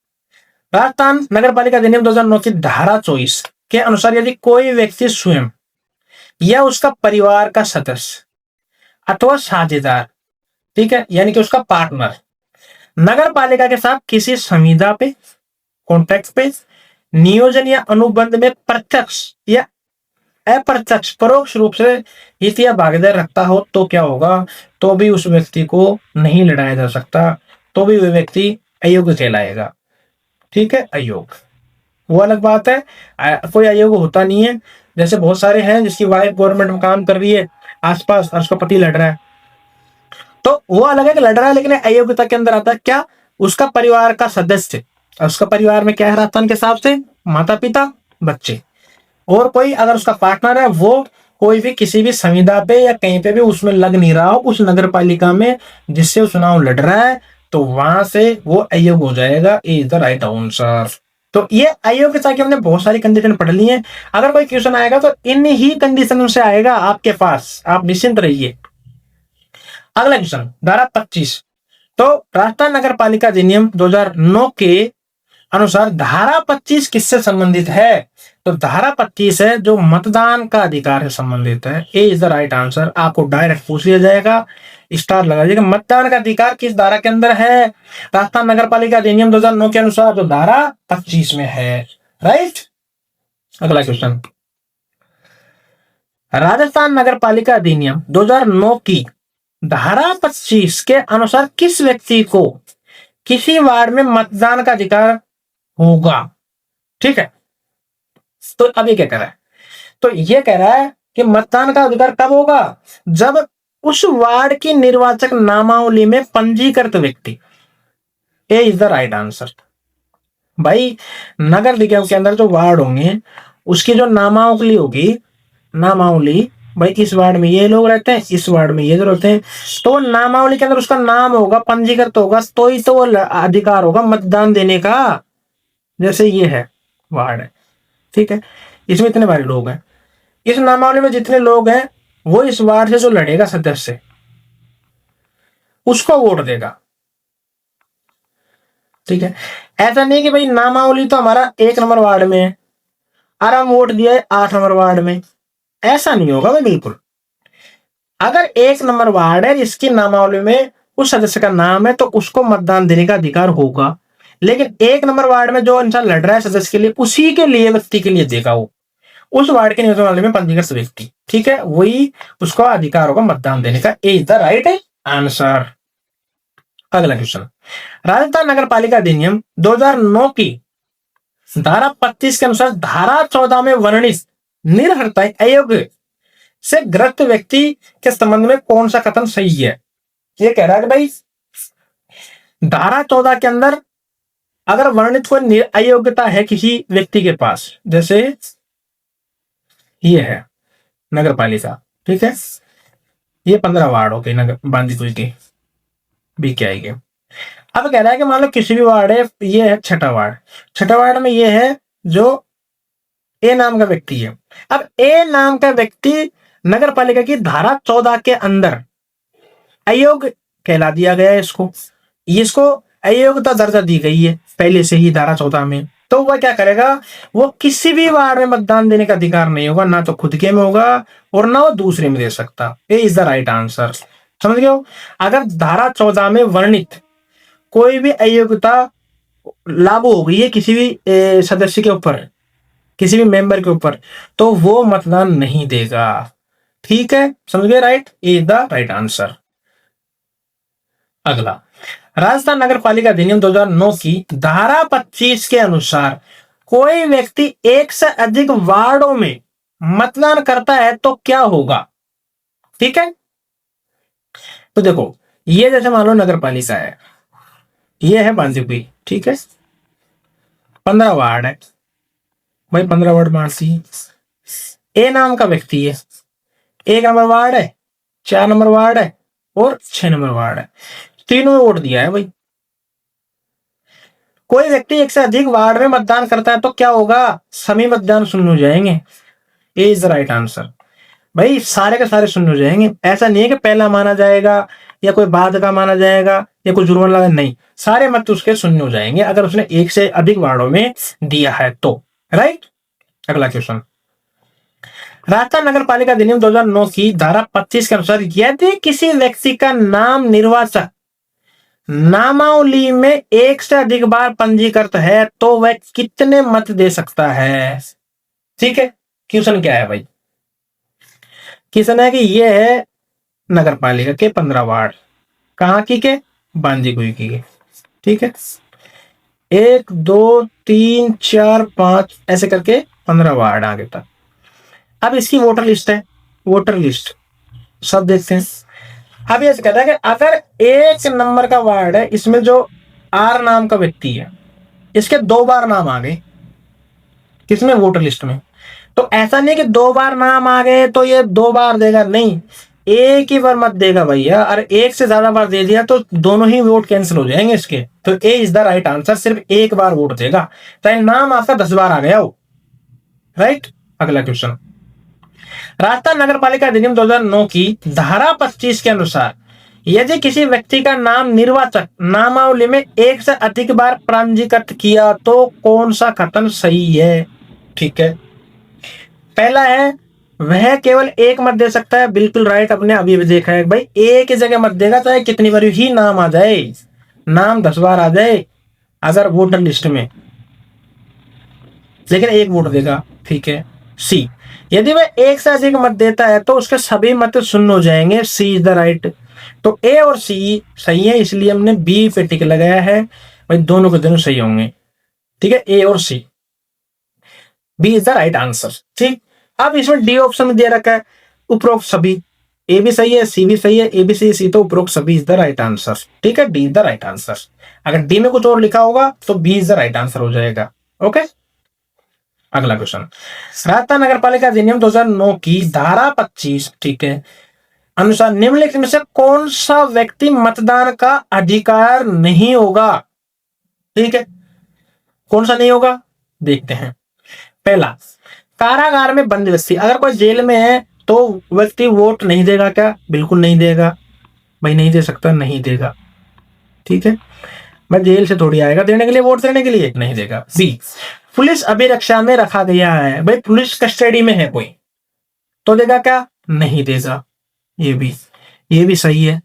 राजस्थान नगर पालिका अधिनियम 2009 की धारा 24 के अनुसार यदि कोई व्यक्ति स्वयं या उसका परिवार का सदस्य अथवा साझेदार, ठीक है, यानी कि उसका पार्टनर, नगर पालिका के साथ किसी संविदा पे, कॉन्ट्रैक्ट पे, नियोजन या अनुबंध में प्रत्यक्ष या अप्रत्यक्ष परोक्ष रूप से हित या भागीदार रखता हो तो क्या होगा? तो भी उस व्यक्ति को नहीं लड़ाया जा सकता, तो भी वह व्यक्ति अयोग्य कहलाएगा। ठीक है, अयोग्य वो अलग बात है, कोई अयोग्य होता नहीं है। जैसे बहुत सारे हैं जिसकी वाइफ गवर्नमेंट में काम कर रही है आसपास और उसका पति लड़ रहा है, तो वो अलग है कि लड़ रहा है, लेकिन अयोग्यता के अंदर आता है क्या? उसका परिवार का सदस्य, उसका परिवार में क्या है राजस्थान के हिसाब से? माता पिता, बच्चे, और कोई अगर उसका पार्टनर है वो कोई भी किसी भी संविदा पे या कहीं पे भी उसमें लग नहीं रहा हो उस नगर पालिका में जिससे वो चुनाव लड़ रहा है, तो वहां से वो अयोग्य हो जाएगा। Is the right answer. तो ये अयोग्यता की हमने बहुत सारी कंडीशन पढ़ ली है। अगर कोई क्वेश्चन आएगा तो इन ही कंडीशन से आएगा आपके पास, आप निश्चिंत रहिए। अगला क्वेश्चन, धारा 25। तो राजस्थान नगर पालिका अधिनियम 2009 के अनुसार धारा 25 किससे संबंधित है? तो धारा 25 है जो मतदान का अधिकार से संबंधित है। A is the right answer. आपको डायरेक्ट पूछ लिया जाएगा, स्टार लगा दीजिएगा, मतदान का अधिकार किस धारा के अंदर है? राजस्थान नगर पालिका अधिनियम 2009 के अनुसार जो धारा 25 में है। राइट। अगला क्वेश्चन, राजस्थान नगर पालिका अधिनियम 2009 की धारा 25 के अनुसार किस व्यक्ति को किसी वार्ड में मतदान का अधिकार होगा? ठीक है, तो अब ये क्या कह रहा है? तो ये कह रहा है कि मतदान का अधिकार कब होगा? जब उस वार्ड की निर्वाचक नामावली में पंजीकृत व्यक्ति। ए इज द राइट आंसर। भाई नगर निगम के अंदर जो वार्ड होंगे उसकी जो नामावली होगी, नामावली, भाई इस वार्ड में ये लोग रहते हैं, इस वार्ड में ये लोग रहते हैं, तो नामावली के अंदर उसका नाम होगा, पंजीकृत होगा, तो ही तो अधिकार होगा मतदान देने का। जैसे ये है वार्ड है, ठीक है, इसमें इतने बारे लोग हैं, इस नामावली में जितने लोग हैं वो इस वार्ड से जो लड़ेगा सदस्य उसको वोट देगा। ठीक है, ऐसा नहीं कि भाई नामावली तो हमारा 1 नंबर वार्ड में है और हम वोट दिया है 8 नंबर वार्ड में, ऐसा नहीं होगा भाई बिल्कुल। अगर 1 नंबर वार्ड है इसकी नामावली में उस सदस्य का नाम है तो उसको मतदान देने का अधिकार होगा, लेकिन 1 नंबर वार्ड में जो इंसान लड़ रहा है सदस्य के लिए, उसी के लिए व्यक्ति के लिए देगा वो, उस वार्ड के निवासी में पंजीकृत व्यक्ति, ठीक है, वही उसको अधिकार होगा मतदान देने का। ए इज द राइट आंसर। अगला क्वेश्चन, राजस्थान नगर पालिका अधिनियम 2009 की धारा 25 के अनुसार धारा 14 में वर्णित निरर्हता अयोग्य से ग्रस्त व्यक्ति के संबंध में कौन सा कथन सही है? ये कह रहा है कि भाई धारा 14 के अंदर अगर वर्णित कोई अयोग्यता है किसी व्यक्ति के पास, जैसे ये है नगर पालिका, ठीक है, ये 15 वार्ड हो गए नगर बांदीकुई के बी के आएंगे। अब कह रहा है कि मान लो किसी भी वार्ड है, ये है छठा वार्ड, छठा वार्ड में ये है जो ए नाम का व्यक्ति है। अब ए नाम का व्यक्ति नगर पालिका की धारा 14 के अंदर अयोग्य कहला दिया गया है, इसको अयोग्यता दर्जा दी गई है पहले से ही धारा 14 में, तो वह क्या करेगा? वो किसी भी वार्ड में मतदान देने का अधिकार नहीं होगा, ना तो खुद के में होगा और ना वो दूसरे में दे सकता। ये इज द राइट आंसर। समझ गए हो? अगर धारा 14 में वर्णित कोई भी अयोग्यता लागू हो गई है किसी भी सदस्य के ऊपर, किसी भी मेंबर के ऊपर, तो वो मतदान नहीं देगा। ठीक है, समझ गए? Right, is the right answer. अगला, राजस्थान नगर पालिका अधिनियम 2009 की धारा 25 के अनुसार कोई व्यक्ति एक से अधिक वार्डों में मतदान करता है तो क्या होगा? ठीक है, तो देखो ये जैसे मान लो नगर पालिका है, ये है बांदीकुई, ठीक है, 15 वार्ड है भाई, 15 वार्ड मानसी, ए नाम का व्यक्ति है, 1 नंबर वार्ड है, 4 नंबर वार्ड है और 6 नंबर वार्ड है, तीनों में वोट दिया है भाई। कोई व्यक्ति एक से अधिक वार्ड में मतदान करता है तो क्या होगा, सभी मतदान शून्य हो जाएंगे। ए इज द राइट आंसर। भाई सारे के सारे शून्य हो जाएंगे, ऐसा नहीं है कि पहला माना जाएगा या कोई बाद का माना जाएगा या कोई जुर्माना लगा, नहीं, सारे मत उसके शून्य हो जाएंगे अगर उसने एक से अधिक वार्डों में दिया है तो। राइट। अगला क्वेश्चन, राजस्थान नगर पालिका अधिनियम 2009 की धारा 25 के अनुसार यदि किसी व्यक्ति का नाम निर्वाचक नामावली में एक से अधिक बार पंजीकृत है तो वह कितने मत दे सकता है। ठीक है, क्वेश्चन क्या है भाई, क्वेश्चन है कि ये है नगर पालिका के 15 वार्ड, कहाँ की के, बांदीकुई की के। ठीक है, 1 2 3 4 5 ऐसे करके 15 वार्ड आगे तक। अब इसकी वोटर लिस्ट है, वोटर लिस्ट सब देखते हैं। अब ये कहता है कि अगर 1 नंबर का वार्ड है, इसमें जो आर नाम का व्यक्ति है, इसके 2 बार नाम आ गए किसमें, वोटर लिस्ट में, तो ऐसा नहीं कि 2 बार नाम आ गए तो ये 2 बार देगा, नहीं, एक ही बार मत देगा भैया। और एक से ज्यादा बार दे दिया तो दोनों ही वोट कैंसिल हो जाएंगे इसके, तो A is the right answer, सिर्फ एक बार वोट देगा, चाहे नाम आपका 10 बार आ गया हो। राइट। अगला क्वेश्चन, राजस्थान नगर पालिका अधिनियम 2009 की धारा 25 के अनुसार यदि किसी व्यक्ति का नाम निर्वाचक नामावली में एक से अधिक बार पंजीकृत किया तो कौन सा कथन सही है। ठीक है, पहला है वह केवल एक मत दे सकता है, बिल्कुल राइट, अपने अभी भी देखा है भाई, एक ही जगह मत देगा, चाहे कितनी बार ही नाम आ जाए, नाम 10 बार आ जाए अगर वोटर लिस्ट में, लेकिन एक वोट देगा। ठीक है, सी, यदि वह एक से अधिक मत देता है तो उसके सभी मत शून्य हो जाएंगे, सी इज द राइट। तो ए और सी सही है, इसलिए हमने बी पे टिक लगाया है भाई, दोनों के दोनों सही होंगे। ठीक है, ए और C, B is the right answer. ठीक, अब इसमें डी ऑप्शन में दे रखा है उपरोक्त सभी, ए भी सही है, सी भी सही है, ए बी सी, तो उपरोक्त सभी इज द राइट आंसर। ठीक है, D is the right answer. अगर डी में कुछ और लिखा होगा तो B is the right answer हो जाएगा। ओके। अगला क्वेश्चन, राजस्थान नगर पालिका अधिनियम 2009 की धारा 25, ठीक है, अनुसार निम्नलिखित में से कौन सा व्यक्ति मतदान का अधिकार नहीं होगा। ठीक है, कौन सा नहीं होगा देखते हैं। पहला, कारागार में बंद व्यक्ति, अगर कोई जेल में है तो व्यक्ति वोट नहीं देगा क्या, बिल्कुल नहीं देगा भाई, नहीं दे सकता, नहीं देगा। ठीक है, मैं जेल से थोड़ी आएगा देने के लिए, वोट देने के लिए, नहीं देगा। बी, पुलिस अभिरक्षा में रखा गया है, भाई पुलिस कस्टडी में है कोई तो देगा क्या, नहीं देगा। ये भी सही है।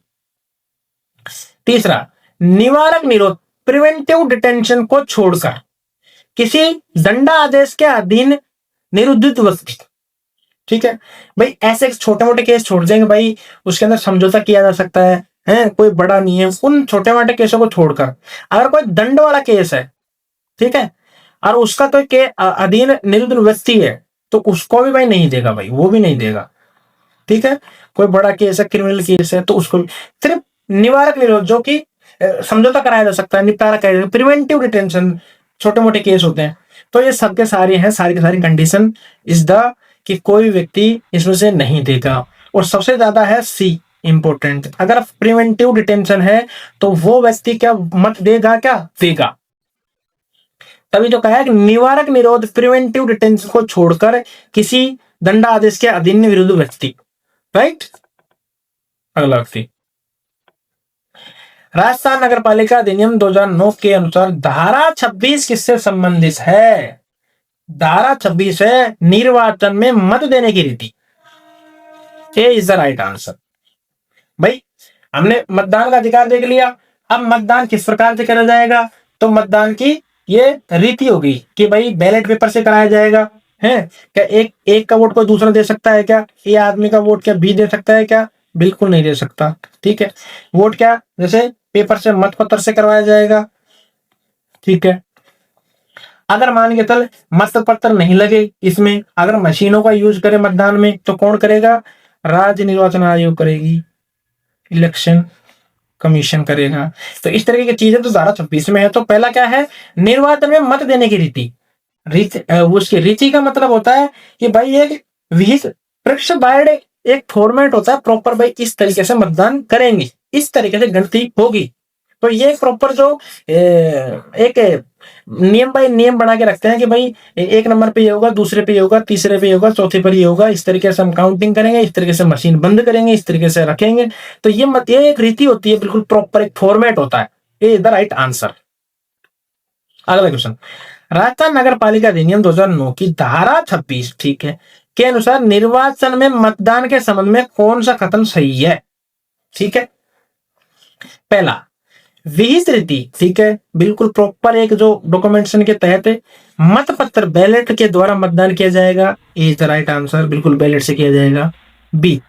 तीसरा, निवारक निरोध प्रिवेंटिव डिटेंशन को छोड़कर किसी दंडा आदेश के अधीन निरुद्धित व्यक्ति, ठीक है भाई, ऐसे छोटे मोटे केस छोड़ देंगे भाई, उसके अंदर समझौता किया जा सकता है, कोई बड़ा नहीं है, उन छोटे मोटे केसों को छोड़कर अगर कोई दंड वाला केस है, ठीक है, और उसका कोई के अधीन निरुद्ध व्यक्ति है तो उसको भी भाई नहीं देगा भाई, वो भी नहीं देगा। ठीक है, कोई बड़ा केस है, क्रिमिनल केस है तो उसको सिर्फ निवारक निरोध जो कि समझौता कराया जा सकता है, निपटारा कराया जा सकता है, प्रिवेंटिव डिटेंशन छोटे मोटे केस होते हैं, तो ये सबके सारे हैं, सारी की सारी कंडीशन इज द कि कोई व्यक्ति इसमें से नहीं देगा। और सबसे ज्यादा है सी इंपॉर्टेंट, अगर प्रिवेंटिव डिटेंशन है तो वो व्यक्ति क्या मत देगा, क्या देगा। तभी तो कहा है कि निवारक निरोध प्रिवेंटिव डिटेंशन को छोड़कर किसी दंडा आदेश के अधीन विरुद्ध व्यक्ति। राइट। अगला व्यक्ति, राजस्थान नगर पालिका अधिनियम 2009 के अनुसार धारा 26 किससे संबंधित है। धारा 26 है निर्वाचन में मत देने की रीति। ए इज द राइट आंसर। भाई हमने मतदान का अधिकार देख लिया, अब मतदान किस प्रकार से करा जाएगा, तो मतदान की ये रीति होगी कि भाई बैलेट पेपर से कराया जाएगा, है क्या, एक का वोट कोई दूसरा दे सकता है क्या, ये आदमी का वोट क्या बी दे सकता है क्या, बिल्कुल नहीं दे सकता। ठीक है, वोट क्या जैसे पेपर से मत पत्र से करवाया जाएगा। ठीक है, अगर मान के चल मत पत्र नहीं लगे इसमें, अगर मशीनों का यूज करे मतदान में तो कौन करेगा, राज्य निर्वाचन आयोग करेगी, इलेक्शन कमीशन करेगा। तो इस तरीके की चीजें तो धारा 26 में है। तो पहला क्या है, निर्वाचन में मत देने की रीति। उसकी रीति का मतलब होता है कि भाई एक विहित प्रेक्षक एक फॉर्मेट होता है प्रॉपर, भाई इस तरीके से मतदान करेंगे, इस तरीके से गिनती होगी। तो ये प्रॉपर जो एक नियम बाय नियम बना के रखते हैं कि भाई एक नंबर पे ये होगा, दूसरे पे ये होगा, तीसरे पे ये होगा, चौथे पर ये होगा, इस तरीके से हम काउंटिंग करेंगे, इस तरीके से मशीन बंद करेंगे, इस तरीके से रखेंगे। तो ये एक रीति होती है, बिल्कुल प्रॉपर एक फॉर्मेट होता है। ये इज द राइट आंसर। अगला क्वेश्चन, राजस्थान नगर पालिका अधिनियम 2009 की धारा 26 ठीक है के अनुसार निर्वाचन में मतदान के संबंध में कौन सा कथन सही है? ठीक है, पहला विहित रीति, ठीक है, बिल्कुल प्रॉपर एक जो डॉक्यूमेंटेशन के तहत मतपत्र बैलेट के द्वारा मतदान किया जाएगा, इज द राइट आंसर, बिल्कुल बैलेट से किया जाएगा। बी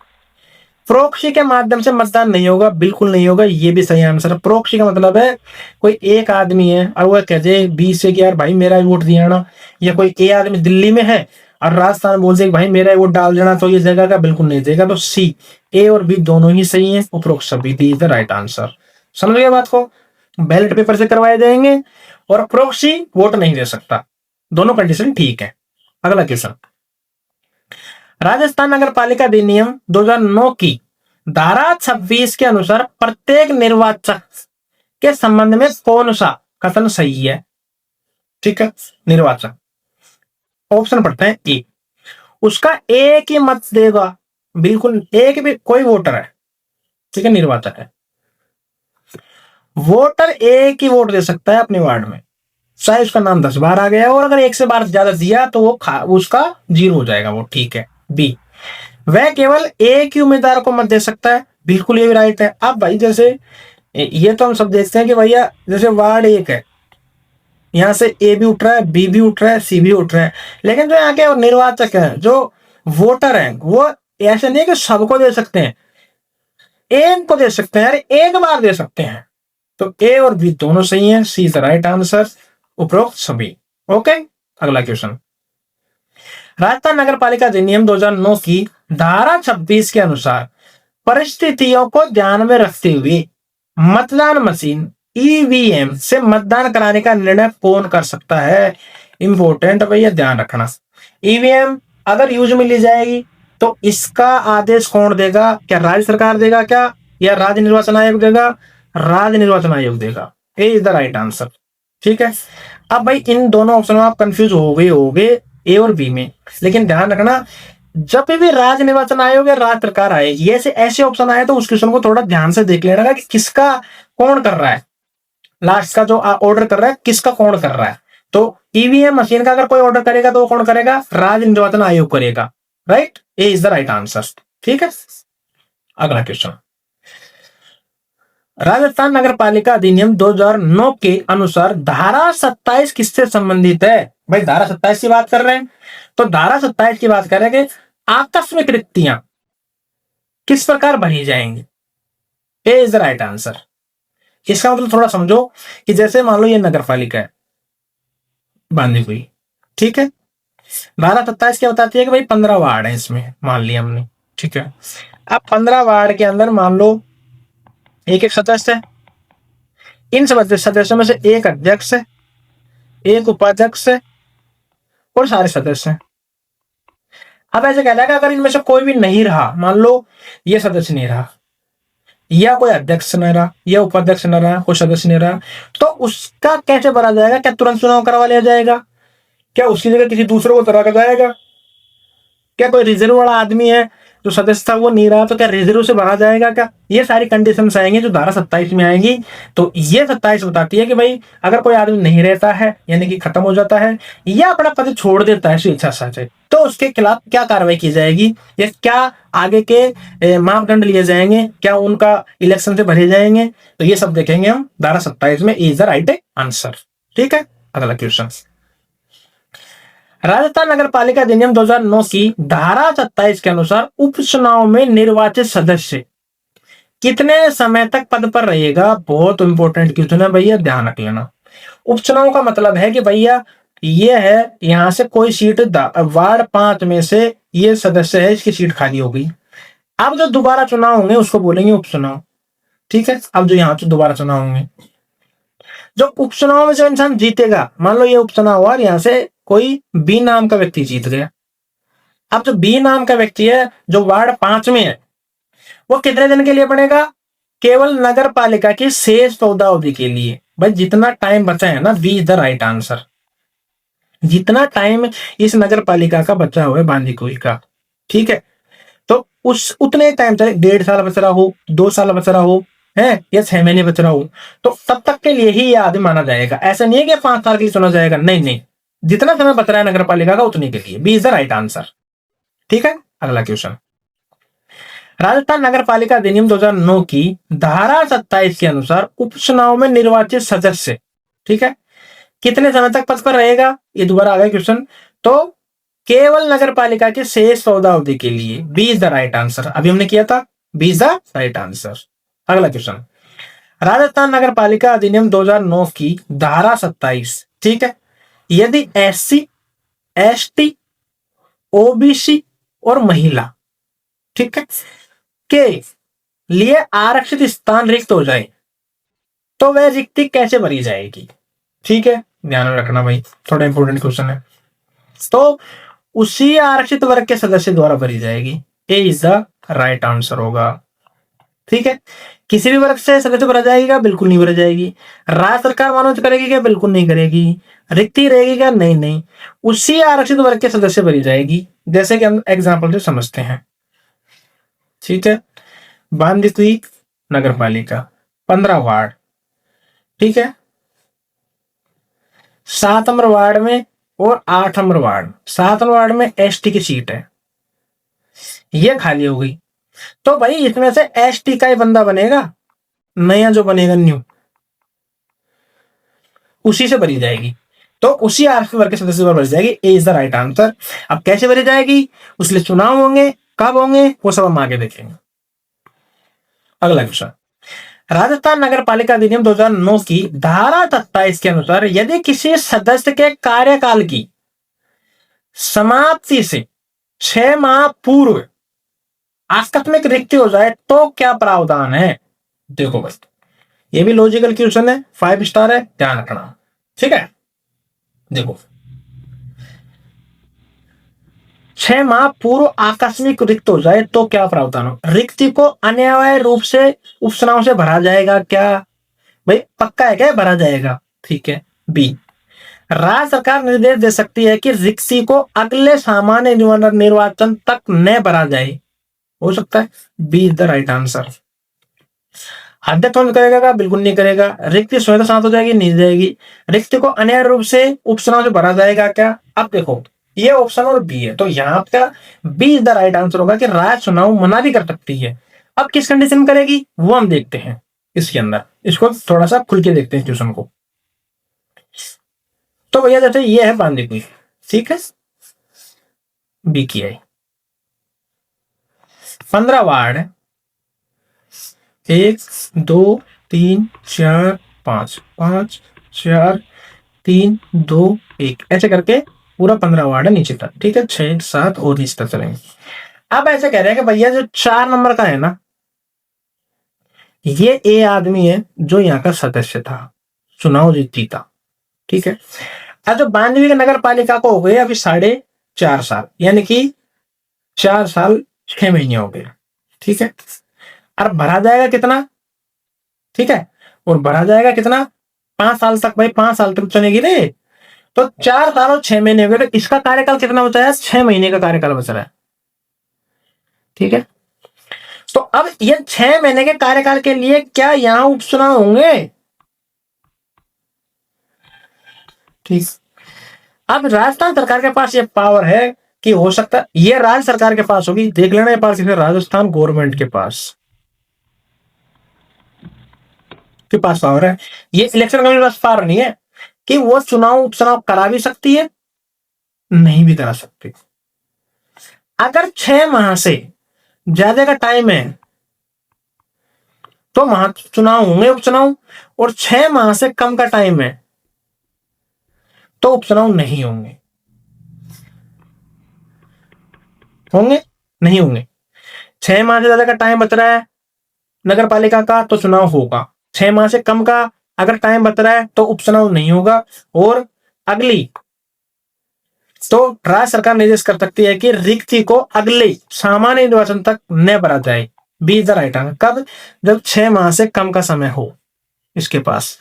प्रोक्सी के माध्यम से मतदान नहीं होगा, बिल्कुल नहीं होगा, ये भी सही आंसर है। प्रोक्सी का मतलब है कोई एक आदमी है और वह कह दे बी से कि यार भाई मेरा वोट दिया ना, या कोई ए आदमी दिल्ली में है और राजस्थान बोल दे भाई मेरा वोट डाल देना, तो ये जगह का बिल्कुल नहीं देगा। तो सी, ए और बी दोनों ही सही है, उपरोक्त सभी दी इज द राइट आंसर। समझ गए बात को? बैलेट पेपर से करवाए जाएंगे और प्रोक्सी वोट नहीं दे सकता, दोनों कंडीशन ठीक है। अगला क्वेश्चन, राजस्थान नगर पालिका अधिनियम 2009 की धारा 26 के अनुसार प्रत्येक निर्वाचक के संबंध में कौन सा कथन सही है? ठीक है, निर्वाचक ऑप्शन पढ़ते हैं। ए, उसका एक ही मत देगा, बिल्कुल एक भी कोई वोटर है, ठीक है, निर्वाचक है, वोटर एक ही वोट दे सकता है अपने वार्ड में, चाहे उसका नाम 10 बार आ गया और अगर 1 से बार ज्यादा दिया तो वो उसका 0 हो जाएगा वो, ठीक है। बी, वह केवल एक ही उम्मीदवार को मत दे सकता है, बिल्कुल ये भी राइट है। अब भाई जैसे ये तो हम सब देखते हैं कि भैया जैसे वार्ड 1 है, यहां से ए भी उठ रहा है, बी भी उठ रहा है, सी भी उठ रहा है, लेकिन जो यहाँ के निर्वाचक है, जो वोटर है, वो ऐसे नहीं कि सबको दे सकते हैं, एक को दे सकते हैं, अरे एक बार दे सकते हैं। तो ए और बी दोनों सही हैं, सी इज द राइट आंसर, उपरोक्त सभी। ओके, अगला क्वेश्चन, राजस्थान नगर पालिका अधिनियम 2009 की धारा 26 के अनुसार परिस्थितियों को ध्यान में रखते हुए मतदान मशीन ईवीएम से मतदान कराने का निर्णय कौन कर सकता है? इंपॉर्टेंट भैया, ध्यान रखना। ईवीएम अगर यूज में ली जाएगी तो इसका आदेश कौन देगा? क्या राज्य सरकार देगा क्या, या राज्य निर्वाचन आयोग देगा? राज्य निर्वाचन आयोग देगा, ए इज द राइट आंसर। ठीक है, अब भाई इन दोनों ऑप्शन में आप कंफ्यूज हो गए ए और बी में, लेकिन ध्यान रखना जब भी राज्य निर्वाचन आयोग या राज्य सरकार आएगी, ऐसे ऑप्शन आए तो उस क्वेश्चन को थोड़ा ध्यान से देख लेना कि किसका कौन कर रहा है, लास्ट का जो ऑर्डर कर रहा है किसका कौन कर रहा है। तो ईवीएम मशीन का अगर कोई ऑर्डर करेगा तो वो कौन करेगा? राज्य निर्वाचन आयोग करेगा, right, A is the right answer. ठीक है, अगला क्वेश्चन, राजस्थान नगर पालिका अधिनियम 2009 के अनुसार धारा 27 किससे संबंधित है? भाई धारा 27 की बात कर रहे हैं, तो धारा 27 की बात कर रहे हैं कि आकस्मिक रिक्तियां किस प्रकार भरी जाएंगी, ए इज द राइट आंसर। इसका मतलब थोड़ा समझो कि जैसे मान लो ये नगर पालिका है बांधी हुई, ठीक है, धारा 27 क्या बताती है कि भाई 15 वार्ड है इसमें, मान लिया हमने, ठीक है। अब 15 वार्ड के अंदर मान लो एक सदस्य है, इन सदस्यों में से एक अध्यक्ष है, एक उपाध्यक्ष है और सारे सदस्य हैं। अब ऐसे कहना है कि अगर इनमें से कोई भी नहीं रहा, मान लो ये सदस्य नहीं रहा, या कोई अध्यक्ष नहीं रहा, या उपाध्यक्ष नहीं रहा, कोई सदस्य नहीं रहा, तो उसका कैसे भरा जाएगा? क्या तुरंत चुनाव करवा लिया जाएगा? क्या उसकी जगह किसी दूसरे को तरह जाएगा? क्या कोई रिजर्व वाला आदमी है जो सदस्य था वो नहीं रहा, तो क्या रिजर्व से भरा जाएगा क्या? ये सारी कंडीशंस आएंगी जो धारा 27 में आएंगी। तो ये 27 बताती है कि भाई अगर कोई आदमी नहीं रहता है, यानी कि खत्म हो जाता है या अपना पद छोड़ देता है स्वेच्छा से, तो उसके खिलाफ क्या कार्रवाई की जाएगी, या क्या आगे के मापदंड लिए जाएंगे, क्या उनका इलेक्शन से भरे जाएंगे, तो ये सब देखेंगे हम धारा 27 में, इज द राइट आंसर। ठीक है, अगला क्वेश्चन, राजस्थान नगर पालिका अधिनियम 2009 की धारा 27 के अनुसार उपचुनाव में निर्वाचित सदस्य कितने समय तक पद पर रहेगा? बहुत इंपॉर्टेंट क्वेश्चन है भैया, ध्यान रख लेना। उपचुनाव का मतलब है कि भैया ये है, यहां से कोई सीट वार्ड 5 में से ये सदस्य है, इसकी सीट खाली हो गई, अब जो दोबारा चुनाव होंगे उसको बोलेंगे उपचुनाव। ठीक है, अब जो यहाँ से दोबारा चुनाव होंगे, जो उपचुनाव में जो इंसान जीतेगा, मान लो ये उपचुनाव हुआ, यहां से कोई बी नाम का व्यक्ति जीत गया, अब जो बी नाम का व्यक्ति है जो वार्ड 5 में है, वो कितने दिन के लिए बनेगा? केवल नगर पालिका की शेष पौधावधि के लिए। भाई जितना टाइम बचा है ना, B is the right answer. जितना टाइम इस नगर पालिका का बचा हुआ है बांदीकुई का, ठीक है, तो उस उतने टाइम, चाहे 1.5 साल बच रहा हो, 2 साल बच रहा हो, है या 6 महीने बच रहा हो, तो तब तक के लिए ही ये आदमी माना जाएगा। ऐसा नहीं है कि 5 साल के लिए चुना जाएगा, नहीं नहीं, जितना समय बच रहा है नगर पालिका का उतने के लिए। B is the right answer. ठीक है, अगला क्वेश्चन। राजस्थान नगर पालिका अधिनियम 2009 की धारा 27 के अनुसार उपचुनाव में निर्वाचित सदस्य, ठीक है, कितने समय तक पद पर रहेगा? ये दोबारा आ गया क्वेश्चन। तो केवल नगर पालिका के शेष पौधावधि के लिए। B is the right answer. अभी हमने किया था, B is the right answer. अगला क्वेश्चन। राजस्थान नगर पालिका अधिनियम 2009 की धारा 27, ठीक है, यदि एससी, एसटी, ओबीसी और महिला, ठीक है, के लिए आरक्षित स्थान रिक्त हो जाए तो वह रिक्ति कैसे भरी जाएगी? ठीक है, ध्यान में रखना भाई, थोड़ा इंपॉर्टेंट क्वेश्चन है। तो उसी आरक्षित वर्ग के सदस्य द्वारा भरी जाएगी। ए इज द राइट आंसर होगा। ठीक है, किसी भी वर्ग से सदस्य भरा जाएगी क्या? बिल्कुल नहीं भरा जाएगी। राज्य सरकार मानव करेगी क्या? बिल्कुल नहीं करेगी। रिक्ति रहेगी क्या? नहीं नहीं, उसी आरक्षित वर्ग के सदस्य भरी जाएगी, जैसे कि हम एग्जाम्पल से समझते हैं। ठीक है, बांदीकुई नगर पालिका 15 वार्ड, ठीक है, 7 नंबर वार्ड में और 8 नंबर वार्ड, 7 नंबर वार्ड में एसटी की सीट है, ये खाली हो गई। तो भाई इसमें से एसटी का ही बंदा बनेगा, नया जो बनेगा न्यू, उसी से भरी जाएगी। तो उसी आरक्षित वर्ग के सदस्य पर भरी जाएगी। ए इज द राइट आंसर। अब कैसे भरी जाएगी, उसके लिए चुनाव होंगे, कब होंगे वो सब हम आगे देखेंगे। अगला क्वेश्चन। राजस्थान नगर पालिका अधिनियम 2009 की धारा 27 के अनुसार यदि किसी सदस्य के कार्यकाल की समाप्ति से 6 माह पूर्व आकस्मिक रिक्ति हो जाए तो क्या प्रावधान है? देखो भाई, ये भी लॉजिकल क्वेश्चन है, 5 स्टार है, ध्यान रखना। ठीक है, देखो, 6 माह पूर्व आकस्मिक रिक्त हो जाए तो क्या प्रावधान हो? रिक्ति को अनिवार्य रूप से उपचुनाव से भरा जाएगा क्या? भाई पक्का है क्या भरा जाएगा? ठीक है। बी, राज्य सरकार निर्देश दे सकती है कि रिक्ति को अगले सामान्य निर्वाचन तक न भरा जाए, हो सकता है। B is the right answer. अध्यक्ष करेगा क्या? बिल्कुल नहीं करेगा। रिक्ति स्वतः शांत हो जाएगी? नहीं जाएगी। रिक्ति को अनिवार्य रूप से उपचुनाव से भरा जाएगा क्या? अब देखो, ये ऑप्शन और बी है, तो यहाँ का B is the right answer होगा कि राज्य चुनाव मना भी कर सकती है। अब किस कंडीशन में करेगी वो हम देखते हैं इसके अंदर, इसको थोड़ा सा खुल के देखते हैं क्वेश्चन को। तो भैया जैसे ये है बांदीकुई, ठीक है, बी की आई 15 वार्ड है, 1 2 3 4 5 5 4 3 2 1 ऐसे करके पूरा 15 वार्ड है नीचे तक। ठीक है, 6 7 और नीचे तक चलेंगे। अब ऐसे कह रहे हैं कि भैया जो 4 नंबर का है ना, ये ए आदमी है जो यहाँ का सदस्य था, चुनाव जीता। ठीक है, अब जो बांदीकुई नगर पालिका को हो गए अभी 4.5 साल, यानी कि 4 साल 6 महीने हो गए। ठीक है, और भरा जाएगा कितना? ठीक है, और भरा जाएगा कितना? 5 साल तक। भाई 5 साल तक चलेगी रे, तो 4 साल और 6 महीने हो गए, तो इसका कार्यकाल कितना बचा है? 6 महीने का कार्यकाल बच रहा है। ठीक है, तो अब ये 6 महीने के कार्यकाल के लिए क्या यहां उपचुनाव होंगे? ठीक, अब राजस्थान सरकार के पास ये पावर है कि हो सकता है ये राज्य सरकार के पास होगी, देख लेना ये पास, राजस्थान गवर्नमेंट के पास पावर है। ये इलेक्शन कमीशन के पास पावर नहीं है कि वो चुनाव उपचुनाव करा भी सकती है, नहीं भी करा सकती। अगर 6 माह से ज्यादा का टाइम है तो महा चुनाव होंगे उपचुनाव, और 6 माह से कम का टाइम है तो उपचुनाव नहीं होंगे। होंगे? नहीं होंगे। 6 माह से ज्यादा का टाइम बच रहा है नगर पालिका का तो चुनाव होगा, 6 माह से कम का अगर टाइम बच रहा है तो उपचुनाव नहीं होगा। और अगली तो राज्य सरकार निर्देश कर सकती है कि रिक्ति को अगले सामान्य निर्वाचन तक न भरा जाए। B is the right answer. कब? जब 6 माह से कम का समय हो इसके पास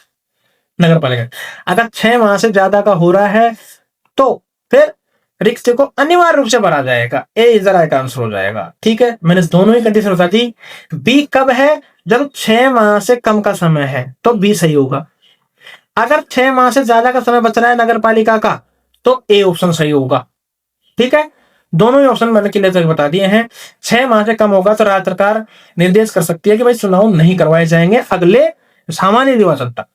नगर पालिका। अगर 6 माह से ज्यादा का हो रहा है तो फिर रिक्ति को अनिवार्य रूप से भरा जाएगा। ए इज द राइट आंसर हो जाएगा। ठीक है, मैंने दोनों ही कंडीशन बता दी। बी कब है? जब 6 माह से कम का समय है, तो बी सही होगा। अगर 6 माह से ज्यादा का समय बच रहा है नगर पालिका का, तो ए ऑप्शन सही होगा। ठीक है, दोनों ही ऑप्शन मैंने क्लियर करके बता दिए हैं। 6 माह से कम होगा तो राज्य सरकार निर्देश कर सकती है कि भाई चुनाव नहीं करवाए जाएंगे अगले सामान्य निर्वाचन तक।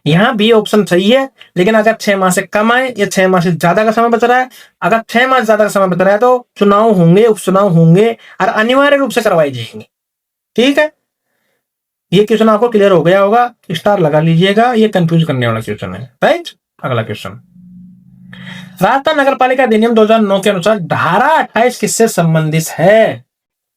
यहां बी ऑप्शन सही है, लेकिन अगर 6 माह से कम आए या 6 माह से ज्यादा का समय बच रहा है, अगर 6 माह से ज्यादा का समय बच रहा है तो चुनाव होंगे, उपचुनाव होंगे और अनिवार्य रूप से करवाई जाएंगे। ठीक है, ये क्वेश्चन आपको क्लियर हो गया होगा, स्टार लगा लीजिएगा, ये कंफ्यूज करने वाला क्वेश्चन है। राइट, अगला क्वेश्चन। राजस्थान नगर पालिका अधिनियम 2009 के अनुसार धारा 28 किससे संबंधित है?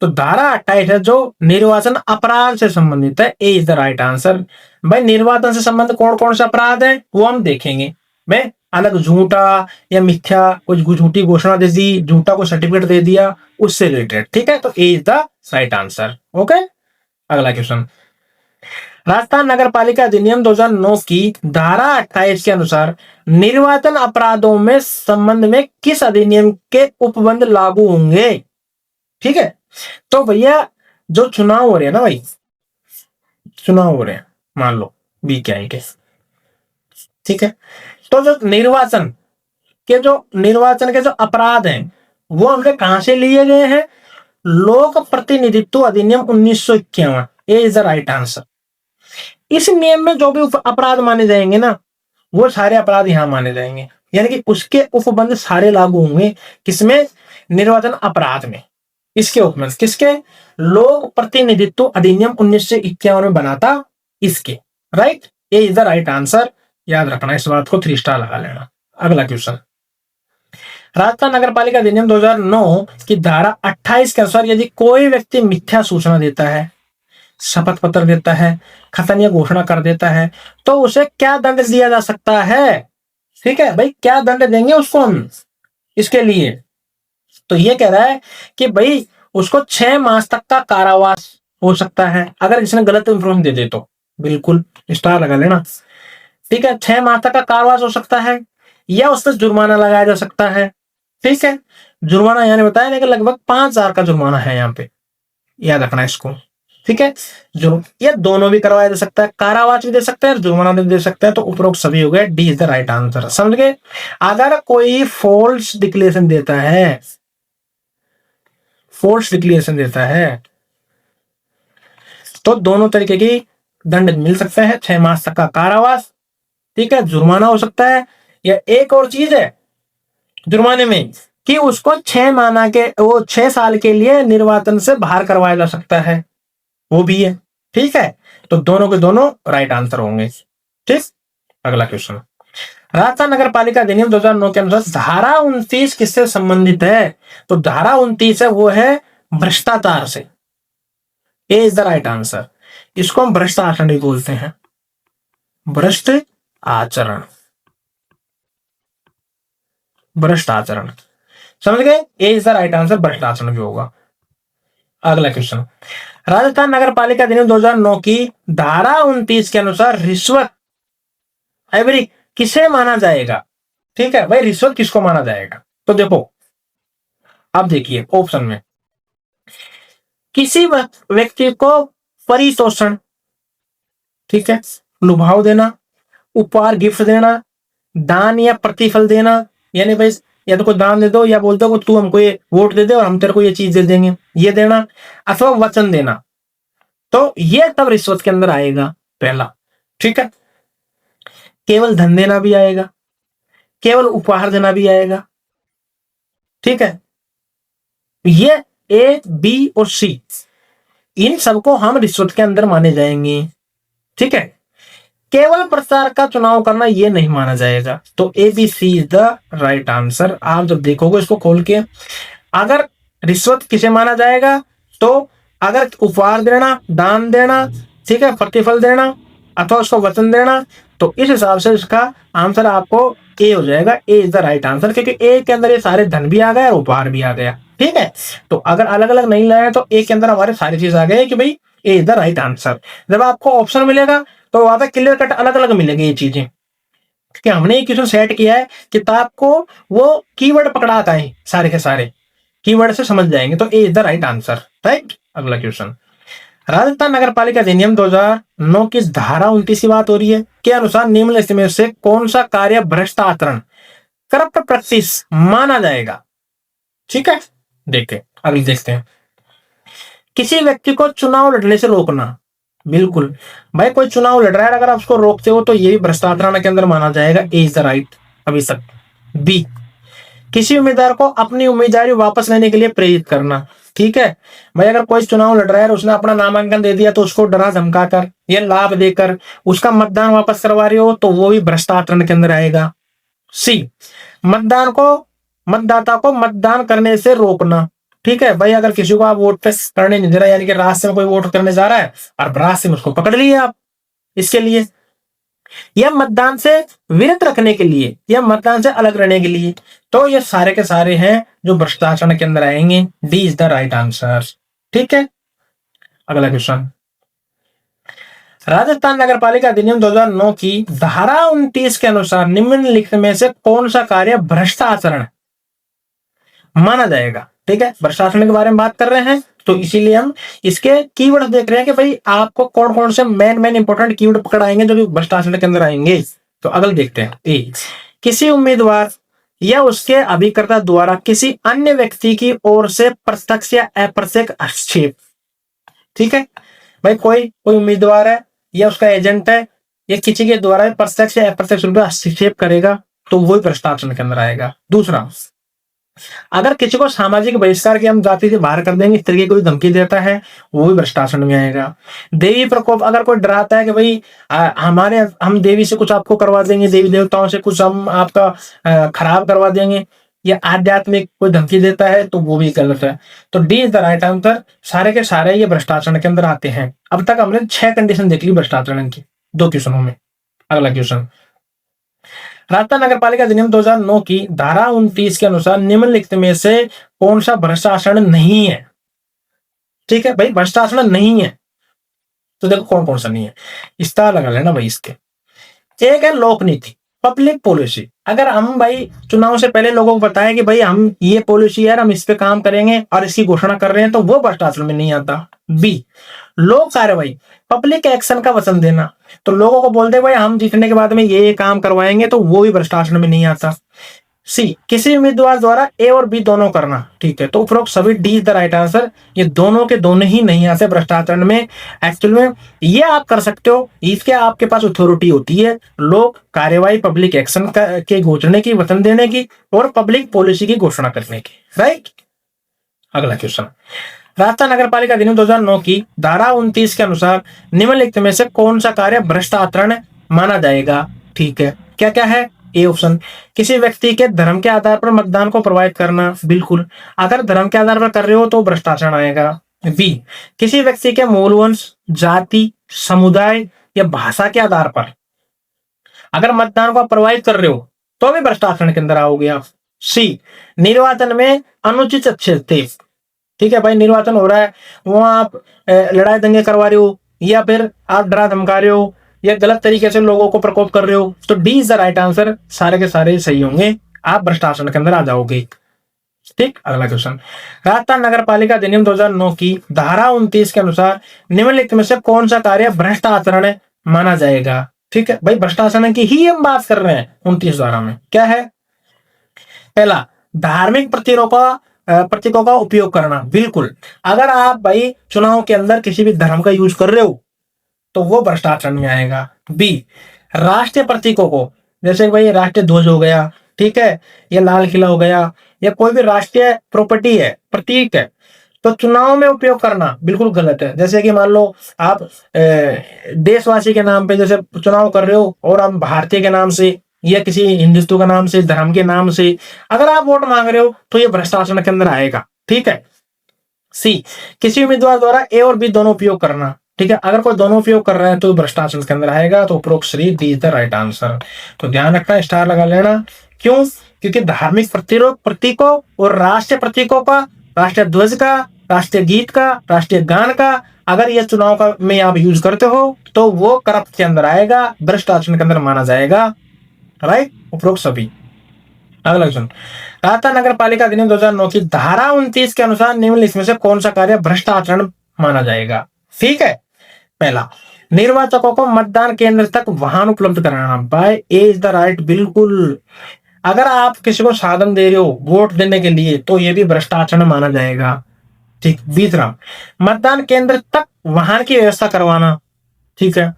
तो धारा 28 है जो निर्वाचन अपराध से संबंधित है। A is the right answer. भाई निर्वाचन से संबंधित कौन कौन से अपराध है वो हम देखेंगे। मैं अलग झूठा या मिथ्या कुछ झूठी घोषणा दे दी, झूठा को सर्टिफिकेट दे दिया, उससे रिलेटेड। ठीक है, तो A is the right answer. Okay, अगला क्वेश्चन। राजस्थान नगर पालिका अधिनियम 2009 की धारा 28 के अनुसार निर्वाचन अपराधों में संबंध में किस अधिनियम के उपबंध लागू होंगे? ठीक है, तो भैया जो चुनाव हो रहे हैं ना भाई, चुनाव हो रहे हैं, मान लो बी क्या है, ठीक है, तो जो निर्वाचन के जो अपराध हैं वो हमने कहां से लिए गए हैं? लोक प्रतिनिधित्व अधिनियम 1951। ए इज द राइट आंसर। इस नियम में जो भी अपराध माने जाएंगे ना, वो सारे अपराध यहां माने जाएंगे, यानी कि उसके उपबंध सारे लागू होंगे। किसमें? निर्वाचन अपराध में। इसके उपबंध किसके? लोक प्रतिनिधित्व अधिनियम 1951 में बना था इसके। Right, A is the right answer. याद रखना इस बात को, 3 स्टार लगा लेना। अगला क्वेश्चन। राजस्थान नगर पालिका अधिनियम 2009 की धारा 28 के अनुसार यदि कोई व्यक्ति मिथ्या सूचना देता है, शपथ पत्र देता है, खतरनाक घोषणा कर देता है, तो उसे क्या दंड दिया जा सकता है? ठीक है भाई, क्या दंड देंगे उसको हम इसके लिए? तो ये कह रहा है कि भाई उसको 6 मास तक का कारावास हो सकता है अगर इसने गलत इंफॉर्मेशन दे दे तो। बिल्कुल स्टार लगा लेना। ठीक है, 6 माह तक का कारावास हो सकता है या उस पर जुर्माना लगाया जा सकता है। ठीक है, जुर्माना यानी बताया लेकिन लगभग 5,000 का जुर्माना है यहाँ पे, याद रखना इसको। ठीक है, जो ये दोनों भी करवाया जा सकता है, कारावास भी दे सकते हैं, जुर्माना भी दे सकते हैं। तो उपरोक्त सभी हो गए, D is the right answer. समझ गए? अगर कोई फॉल्स डिक्लेरेशन देता है, तो दोनों तरीके की दंड मिल सकता है। 6 मास तक का कारावास, ठीक है, जुर्माना हो सकता है, या एक और चीज है जुर्माने में कि उसको 6 साल के लिए निर्वाचन से बाहर करवाया जा सकता है, वो भी है। ठीक है, तो दोनों के दोनों राइट आंसर होंगे। ठीक, अगला क्वेश्चन। राजस्थान नगर पालिका अधिनियम 2009 के अनुसार धारा 29 किससे संबंधित है? तो धारा 29 है वो है भ्रष्टाचार से। ए इज द राइट आंसर। इसको हम भ्रष्ट आचरण भी बोलते हैं, भ्रष्ट आचरण, भ्रष्ट आचरण। समझ गए? ए इज द राइट आंसर, भ्रष्ट आचरण भी होगा। अगला क्वेश्चन। राजस्थान नगर पालिका अधिनियम 2009 की धारा 29 के अनुसार रिश्वत एवरी किसे माना जाएगा? ठीक है भाई, रिश्वत किसको माना जाएगा? तो देखो, अब देखिए ऑप्शन में, किसी व्यक्ति को परितोषण, ठीक है, लुभाव देना, उपहार गिफ्ट देना, दान या प्रतिफल देना, यानी भाई या तो कोई दान दे दो या बोल दो तू हमको ये वोट दे दे और हम तेरे को ये चीज दे देंगे, ये देना, अथवा वचन देना, तो ये तब रिश्वत के अंदर आएगा पहला। ठीक है, केवल धन देना भी आएगा, केवल उपहार देना भी आएगा। ठीक है, ये ए, बी और सी, इन सबको हम रिश्वत के अंदर माने जाएंगे। ठीक है, केवल प्रचार का चुनाव करना ये नहीं माना जाएगा। तो A B C is the right answer. आप जब देखोगे इसको खोल के, अगर रिश्वत किसे माना जाएगा, तो अगर उपहार देना, दान देना, ठीक है, प्रतिफल देना अथवा उसको वचन देना, तो इस हिसाब से इसका आंसर आपको ए हो जाएगा, ए इज द राइट आंसर, क्योंकि ए के अंदर ये सारे धन भी आ गए और उपहार भी आ गया। ठीक है, तो अगर अलग अलग नहीं लाए तो ए के अंदर हमारे सारी चीज आ गए कि भाई ए इज द राइट आंसर। जब आपको ऑप्शन मिलेगा तो वहां पे क्लियर कट अलग अलग मिलेंगे ये चीजें, क्योंकि हमने एक क्वेश्चन सेट किया है किताब को वो कीवर्ड पकड़ाता है, सारे के सारे कीवर्ड से समझ जाएंगे, तो A is the right answer. Right, अगला क्वेश्चन, राजस्थान नगर पालिका अधिनियम 2009 की धारा 29 की बात हो रही है के अनुसार निम्नलिखित में से कौन सा कार्य भ्रष्ट आचरण करप्ट प्रैक्टिस माना जाएगा। ठीक है, देखें अगली देखते हैं। किसी व्यक्ति को चुनाव लड़ने से रोकना, बिल्कुल भाई कोई चुनाव लड़ रहा है अगर आप उसको रोकते हो तो ये भी भ्रष्टाचार के अंदर माना जाएगा, ए इज द राइट अभी तक। बी, किसी उम्मीदवार को अपनी उम्मीदवारी वापस लेने के लिए प्रेरित करना। ठीक है भाई, अगर कोई चुनाव लड़ रहा है और उसने अपना नामांकन दे दिया तो उसको डरा धमका कर या लाभ देकर उसका मतदान वापस करवा रहे हो तो वो भी भ्रष्टाचार के अंदर आएगा। सी, मतदाता को मतदान करने से रोकना। ठीक है भाई, अगर किसी को आप वोट पे करने नहीं दे रहा, यानी कि रास्ते में कोई वोट करने जा रहा है और रास्ते में उसको पकड़ लिए आप इसके लिए, या मतदान से विरत रखने के लिए, या मतदान से अलग रहने के लिए, तो ये सारे के सारे हैं जो भ्रष्टाचार के अंदर आएंगे। D is the right answer. ठीक है, अगला क्वेश्चन, राजस्थान नगर पालिका अधिनियम 2009 की धारा 29 के अनुसार निम्नलिखित में से कौन सा कार्य भ्रष्ट आचरण माना जाएगा। ठीक है, भ्रष्टाचार के बारे में बात कर रहे हैं तो इसीलिए हम इसके कीवर्ड देख रहे हैं कि भाई आपको कौन कौन से मेन इंपोर्टेंट कीवर्ड पकड़ आएंगे जो कि भ्रष्टाचार के अंदर आएंगे। तो अगले देखते हैं। ए, किसी उम्मीदवार या उसके अभिकर्ता द्वारा किसी अन्य व्यक्ति की ओर से प्रत्यक्ष या अप्रत्यक्ष हस्तक्षेप। ठीक है भाई, कोई उम्मीदवार है या उसका एजेंट है या किसी के द्वारा प्रत्यक्ष या अप्रत्यक्ष रूप से हस्तक्षेप करेगा तो वही भ्रष्टाचार के अंदर आएगा। दूसरा, अगर किसी को सामाजिक बहिष्कार की हम जाति से बाहर कर देंगे इस तरीके कोई धमकी देता है वो भी भ्रष्टाचार में आएगा। देवी प्रकोप, अगर कोई डराता है कि भाई हम देवी से कुछ आपको करवा देंगे, देवी देवताओं से कुछ हम आपका खराब करवा देंगे, या आध्यात्मिक कोई धमकी देता है तो वो भी गलत है। तो D is the right answer. सारे के सारे ये भ्रष्टाचार के अंदर आते हैं। अब तक हमने 6 कंडीशन देख ली भ्रष्टाचार की 2 क्वेश्चनों में। अगला क्वेश्चन, राजस्थान नगर पालिका अधिनियम 2009 की धारा 29 के अनुसार निम्नलिखित में से कौन सा भ्रष्टाचार नहीं है। ठीक है भाई, भ्रष्टाचार नहीं है तो देखो कौन कौन सा नहीं है, इस्ता लगा लेना भाई इसके। एक है लोक नीति, पब्लिक पॉलिसी। अगर हम भाई चुनाव से पहले लोगों को बताएं कि भाई हम ये पॉलिसी है, हम इस पे काम करेंगे और इसकी घोषणा कर रहे हैं तो वो भ्रष्टाचार में नहीं आता। बी, लोक कार्रवाई, पब्लिक एक्शन का वचन देना, तो लोगों को बोलते भाई हम जीतने के बाद में ये काम करवाएंगे तो वो भी भ्रष्टाचार में नहीं आता। सी, किसी उम्मीदवार द्वारा ए और बी दोनों करना। ठीक है, तो उपरोक्त सभी D is the right answer. ये दोनों के दोनों ही नहीं आते भ्रष्टाचार में। एक्चुअल में ये आप कर सकते हो, इसके आपके पास अथॉरिटी होती है लोक कार्यवाही, पब्लिक एक्शन के घोषणा की, वचन देने की और पब्लिक पॉलिसी की घोषणा करने की। राइट, अगला क्वेश्चन, राजस्थान नगर पालिका अधिनियम 2009 की धारा 29 के अनुसार निम्नलिखित में से कौन सा कार्य भ्रष्ट आचरण माना जाएगा। ठीक है, क्या क्या है। ए ऑप्शन, किसी व्यक्ति के धर्म के आधार पर मतदान को प्रभावित करना। बिल्कुल, अगर धर्म के आधार पर कर रहे हो तो भ्रष्टाचार आएगा। बी, किसी व्यक्ति के मूल वंश, जाति, समुदाय या भाषा के आधार पर अगर मतदान को प्रभावित कर रहे हो तो भी भ्रष्टाचार के अंदर आओगे आप। सी, निर्वाचन में अनुचित हस्तक्षेप। ठीक है भाई, निर्वाचन हो रहा है वहां आप लड़ाई दंगे करवा रहे हो या फिर आप डरा धमका रहे हो या गलत तरीके से लोगों को प्रकोप कर रहे हो तो D is the right answer. सारे के सारे सही होंगे, आप भ्रष्टाचार के अंदर आ जाओगे। ठीक, अगला क्वेश्चन, राजस्थान नगर पालिका अधिनियम 2009 की धारा 29 के अनुसार निम्नलिखित में से कौन सा कार्य भ्रष्ट आचरण माना जाएगा। ठीक है भाई, भ्रष्टाचार की ही हम बात कर रहे हैं 29 धारा में। क्या है। पहला, धार्मिक प्रतीकों का उपयोग करना। बिल्कुल, अगर आप भाई चुनाव के अंदर किसी भी धर्म का यूज कर रहे हो तो वो भ्रष्टाचार में आएगा। बी, राष्ट्रीय प्रतीकों को, जैसे भाई राष्ट्रीय ध्वज हो गया, ठीक है, या लाल किला हो गया, या कोई भी राष्ट्रीय प्रॉपर्टी है, प्रतीक है, तो चुनाव में उपयोग करना बिल्कुल गलत है। जैसे कि मान लो आप देशवासी के नाम पे जैसे चुनाव कर रहे हो और आप भारतीय के नाम से या किसी हिंदुत्व का नाम से, धर्म के नाम से अगर आप वोट मांग रहे हो तो ये भ्रष्टाचार के अंदर आएगा। ठीक है। सी, किसी उम्मीदवार द्वारा ए और बी दोनों उपयोग करना। ठीक है, अगर कोई दोनों उपयोग कर रहे हैं तो भ्रष्ट आचरण के अंदर आएगा। तो उपरोक्त Shri D is the right answer. तो ध्यान रखना, स्टार लगा लेना। क्यों? क्योंकि धार्मिक प्रतीकों और राष्ट्रीय प्रतीकों का, राष्ट्रीय ध्वज का, राष्ट्रीय गीत का, राष्ट्रीय गान का अगर ये चुनाव का में आप यूज करते हो तो वो करप्ट के अंदर आएगा, भ्रष्ट आचरण के अंदर माना जाएगा। राइट, उपरोक्त सभी। अगला क्वेश्चन, राजस्थान नगर पालिका अधिनियम 2009 की धारा 29 के अनुसार निम्नलिखित में से कौन सा कार्य भ्रष्ट आचरण माना जाएगा? ठीक है, पहला, निर्वाचकों को मतदान केंद्र तक वाहन उपलब्ध कराना। By A is the right, बिल्कुल। अगर आप किसी को साधन दे रहे हो वोट देने के लिए तो ये भी भ्रष्ट आचरण माना जाएगा। ठीक, दूसरा, मतदान केंद्र तक वाहन की व्यवस्था करवाना। ठीक है,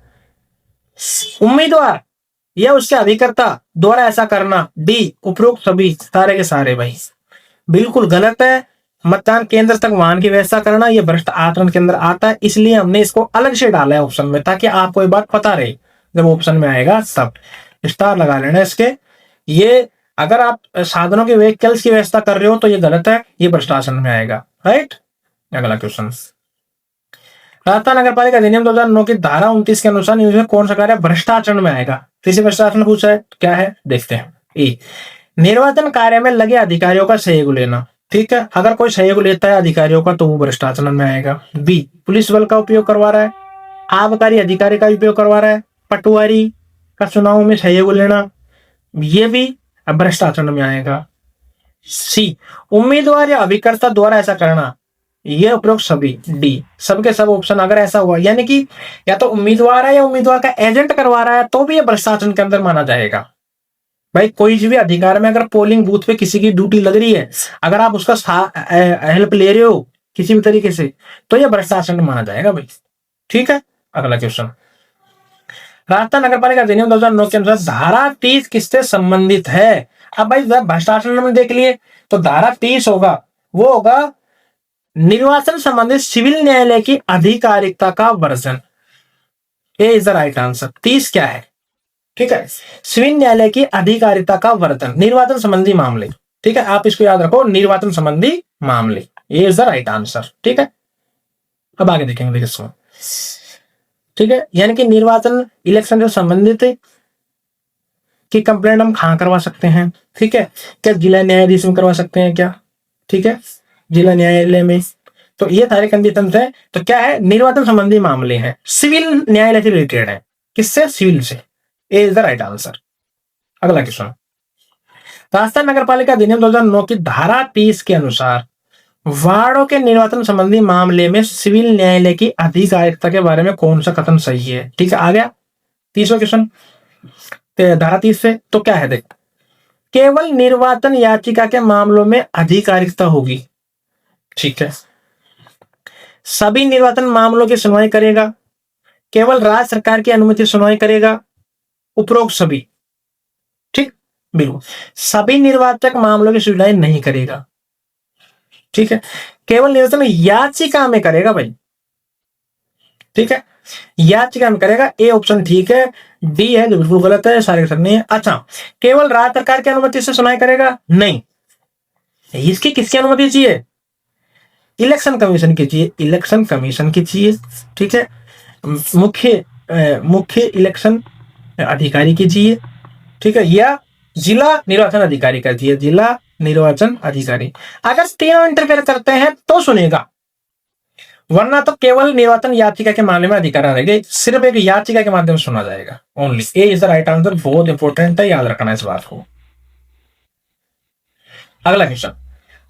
उम्मीदवार या उसके अभिकर्ता द्वारा ऐसा करना। डी, उपरोक्त सभी, सारे के सारे भाई बिल्कुल गलत है। मतदान केंद्र तक वाहन की व्यवस्था करना ये भ्रष्ट आचरण के अंदर आता है, इसलिए हमने इसको अलग से डाला है ऑप्शन में, ताकि आपको ये बात पता रहे जब ऑप्शन में आएगा तब। स्टार लगा लेना इसके। ये अगर आप साधनों के व्हीकल्स की व्यवस्था कर रहे हो तो ये गलत है, ये भ्रष्ट आचरण में आएगा। राइट, अगला क्वेश्चन, राजस्थान नगर पालिका अधिनियम 2009 की धारा 29 के अनुसार इनमें कौन सा कार्य भ्रष्ट आचरण में आएगा? तीसरे भ्रष्ट आचरण पूछा है, क्या है देखते हैं। ए, निर्वाचन कार्य में लगे अधिकारियों का सहयोग लेना। ठीक है, अगर कोई सहयोग लेता है अधिकारियों का तो वो भ्रष्ट आचरण में आएगा। बी, पुलिस बल का उपयोग करवा रहा है, आबकारी अधिकारी का उपयोग करवा रहा है, पटवारी का चुनाव में सहयोग लेना, ये भी भ्रष्ट आचरण में आएगा। सी, उम्मीदवार या अभिकर्ता द्वारा ऐसा करना, ये उपरोक्त सभी। डी, सबके सब ऑप्शन अगर ऐसा हुआ, यानी कि या तो उम्मीदवार है या उम्मीदवार का एजेंट करवा रहा है तो भी ये भ्रष्ट आचरण के अंदर माना जाएगा। भाई कोई भी अधिकार में अगर पोलिंग बूथ पे किसी की ड्यूटी लग रही है, अगर आप उसका हेल्प ले रहे हो किसी भी तरीके से तो यह भ्रष्ट आचरण माना जाएगा भाई। ठीक है, अगला क्वेश्चन, राजस्थान नगर पालिका अधिनियम 2009 के अनुसार धारा 30 किससे संबंधित है? अब भाई भ्रष्ट आचरण में देख लिए तो धारा 30 होगा, वो होगा निर्वाचन संबंधित सिविल न्यायालय की आधिकारिकता का version. A is the right answer. 30 क्या है? ठीक है, सिविल न्यायालय की आधिकारिकता का वर्तन, निर्वाचन संबंधी मामले। ठीक है, आप इसको याद रखो, निर्वाचन संबंधी मामले। ये इज द राइट आंसर। ठीक है, अब आगे देखेंगे देखिए। ठीक है, यानी कि निर्वाचन इलेक्शन से संबंधित की कंप्लेंट हम कहां करवा सकते हैं? ठीक है, क्या जिला न्यायाधीश में करवा सकते हैं क्या? ठीक है, जिला न्यायालय में। तो ये सारे कंडीशन है। तो क्या है? निर्वाचन संबंधी मामले हैं, सिविल न्यायालय से रिलेटेड है। किससे? सिविल से। ए इज द राइट आंसर। अगला क्वेश्चन, राजस्थान नगर पालिका अधिनियम 2009 की धारा 30 के अनुसार वार्डों के निर्वाचन संबंधी मामले में सिविल न्यायालय की आधिकारिकता के बारे में कौन सा कथन सही है? ठीक है, आ गया 30वां क्वेश्चन धारा 30 से। तो क्या है देख, केवल निर्वाचन याचिका के मामलों में आधिकारिकता होगी। ठीक है, सभी निर्वाचन मामलों की सुनवाई करेगा, केवल राज्य सरकार की अनुमति सुनवाई करेगा, उपरोक्त सभी। ठीक, बिल्कुल सभी निर्वाचक मामलों की सुनवाई नहीं करेगा। ठीक है, केवल निर्वाचन याचिका में करेगा भाई। ठीक है, याचिका में करेगा। ए ऑप्शन ठीक है, डी है जो बिल्कुल गलत है, सारे नहीं है। अच्छा, केवल राज्य सरकार की अनुमति से सुनवाई करेगा? नहीं, इसकी किसकी अनुमति चाहिए? इलेक्शन कमीशन की चाहिए, इलेक्शन कमीशन की चाहिए। ठीक है, मुख्य इलेक्शन अधिकारी की चाहिए। ठीक है, या जिला निर्वाचन अधिकारी का चाहिए, जिला निर्वाचन अधिकारी। अगर तीनों इंटरफेयर करते हैं तो सुनेगा, वरना तो केवल निर्वाचन याचिका के मामले में अधिकार रहेगा, सिर्फ एक याचिका के माध्यम से सुना जाएगा only. A is the right answer. बहुत इंपॉर्टेंट है, याद रखना इस बात को। अगला क्वेश्चन,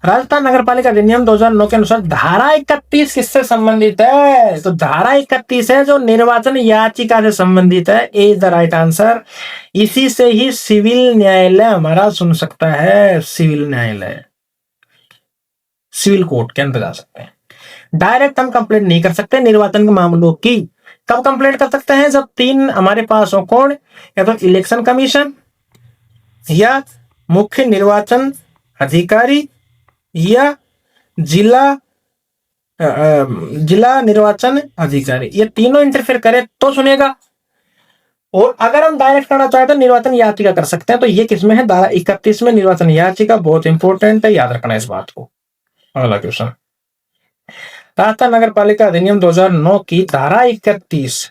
राजस्थान नगर पालिका अधिनियम 2009 के अनुसार धारा 31 किससे संबंधित है? तो धारा 31 है जो निर्वाचन याचिका से संबंधित है। A is the right answer. इसी से ही सिविल न्यायालय हमारा सुन सकता है, सिविल न्यायालय, सिविल कोर्ट के अंदर जा सकते हैं। डायरेक्ट हम कंप्लेंट नहीं कर सकते निर्वाचन के मामलों की। कब कंप्लेंट कर सकते हैं? जब तीन हमारे पास हो, कौन? या तो इलेक्शन कमीशन, या मुख्य निर्वाचन अधिकारी, या जिला निर्वाचन अधिकारी। ये तीनों इंटरफेयर करे तो सुनेगा। और अगर हम डायरेक्ट करना चाहे तो निर्वाचन याचिका कर सकते हैं। तो ये किसमें है? धारा 31 में निर्वाचन याचिका। बहुत इंपॉर्टेंट है, याद रखना इस बात को। अगला क्वेश्चन, राजस्थान नगर पालिका अधिनियम 2009 की धारा 31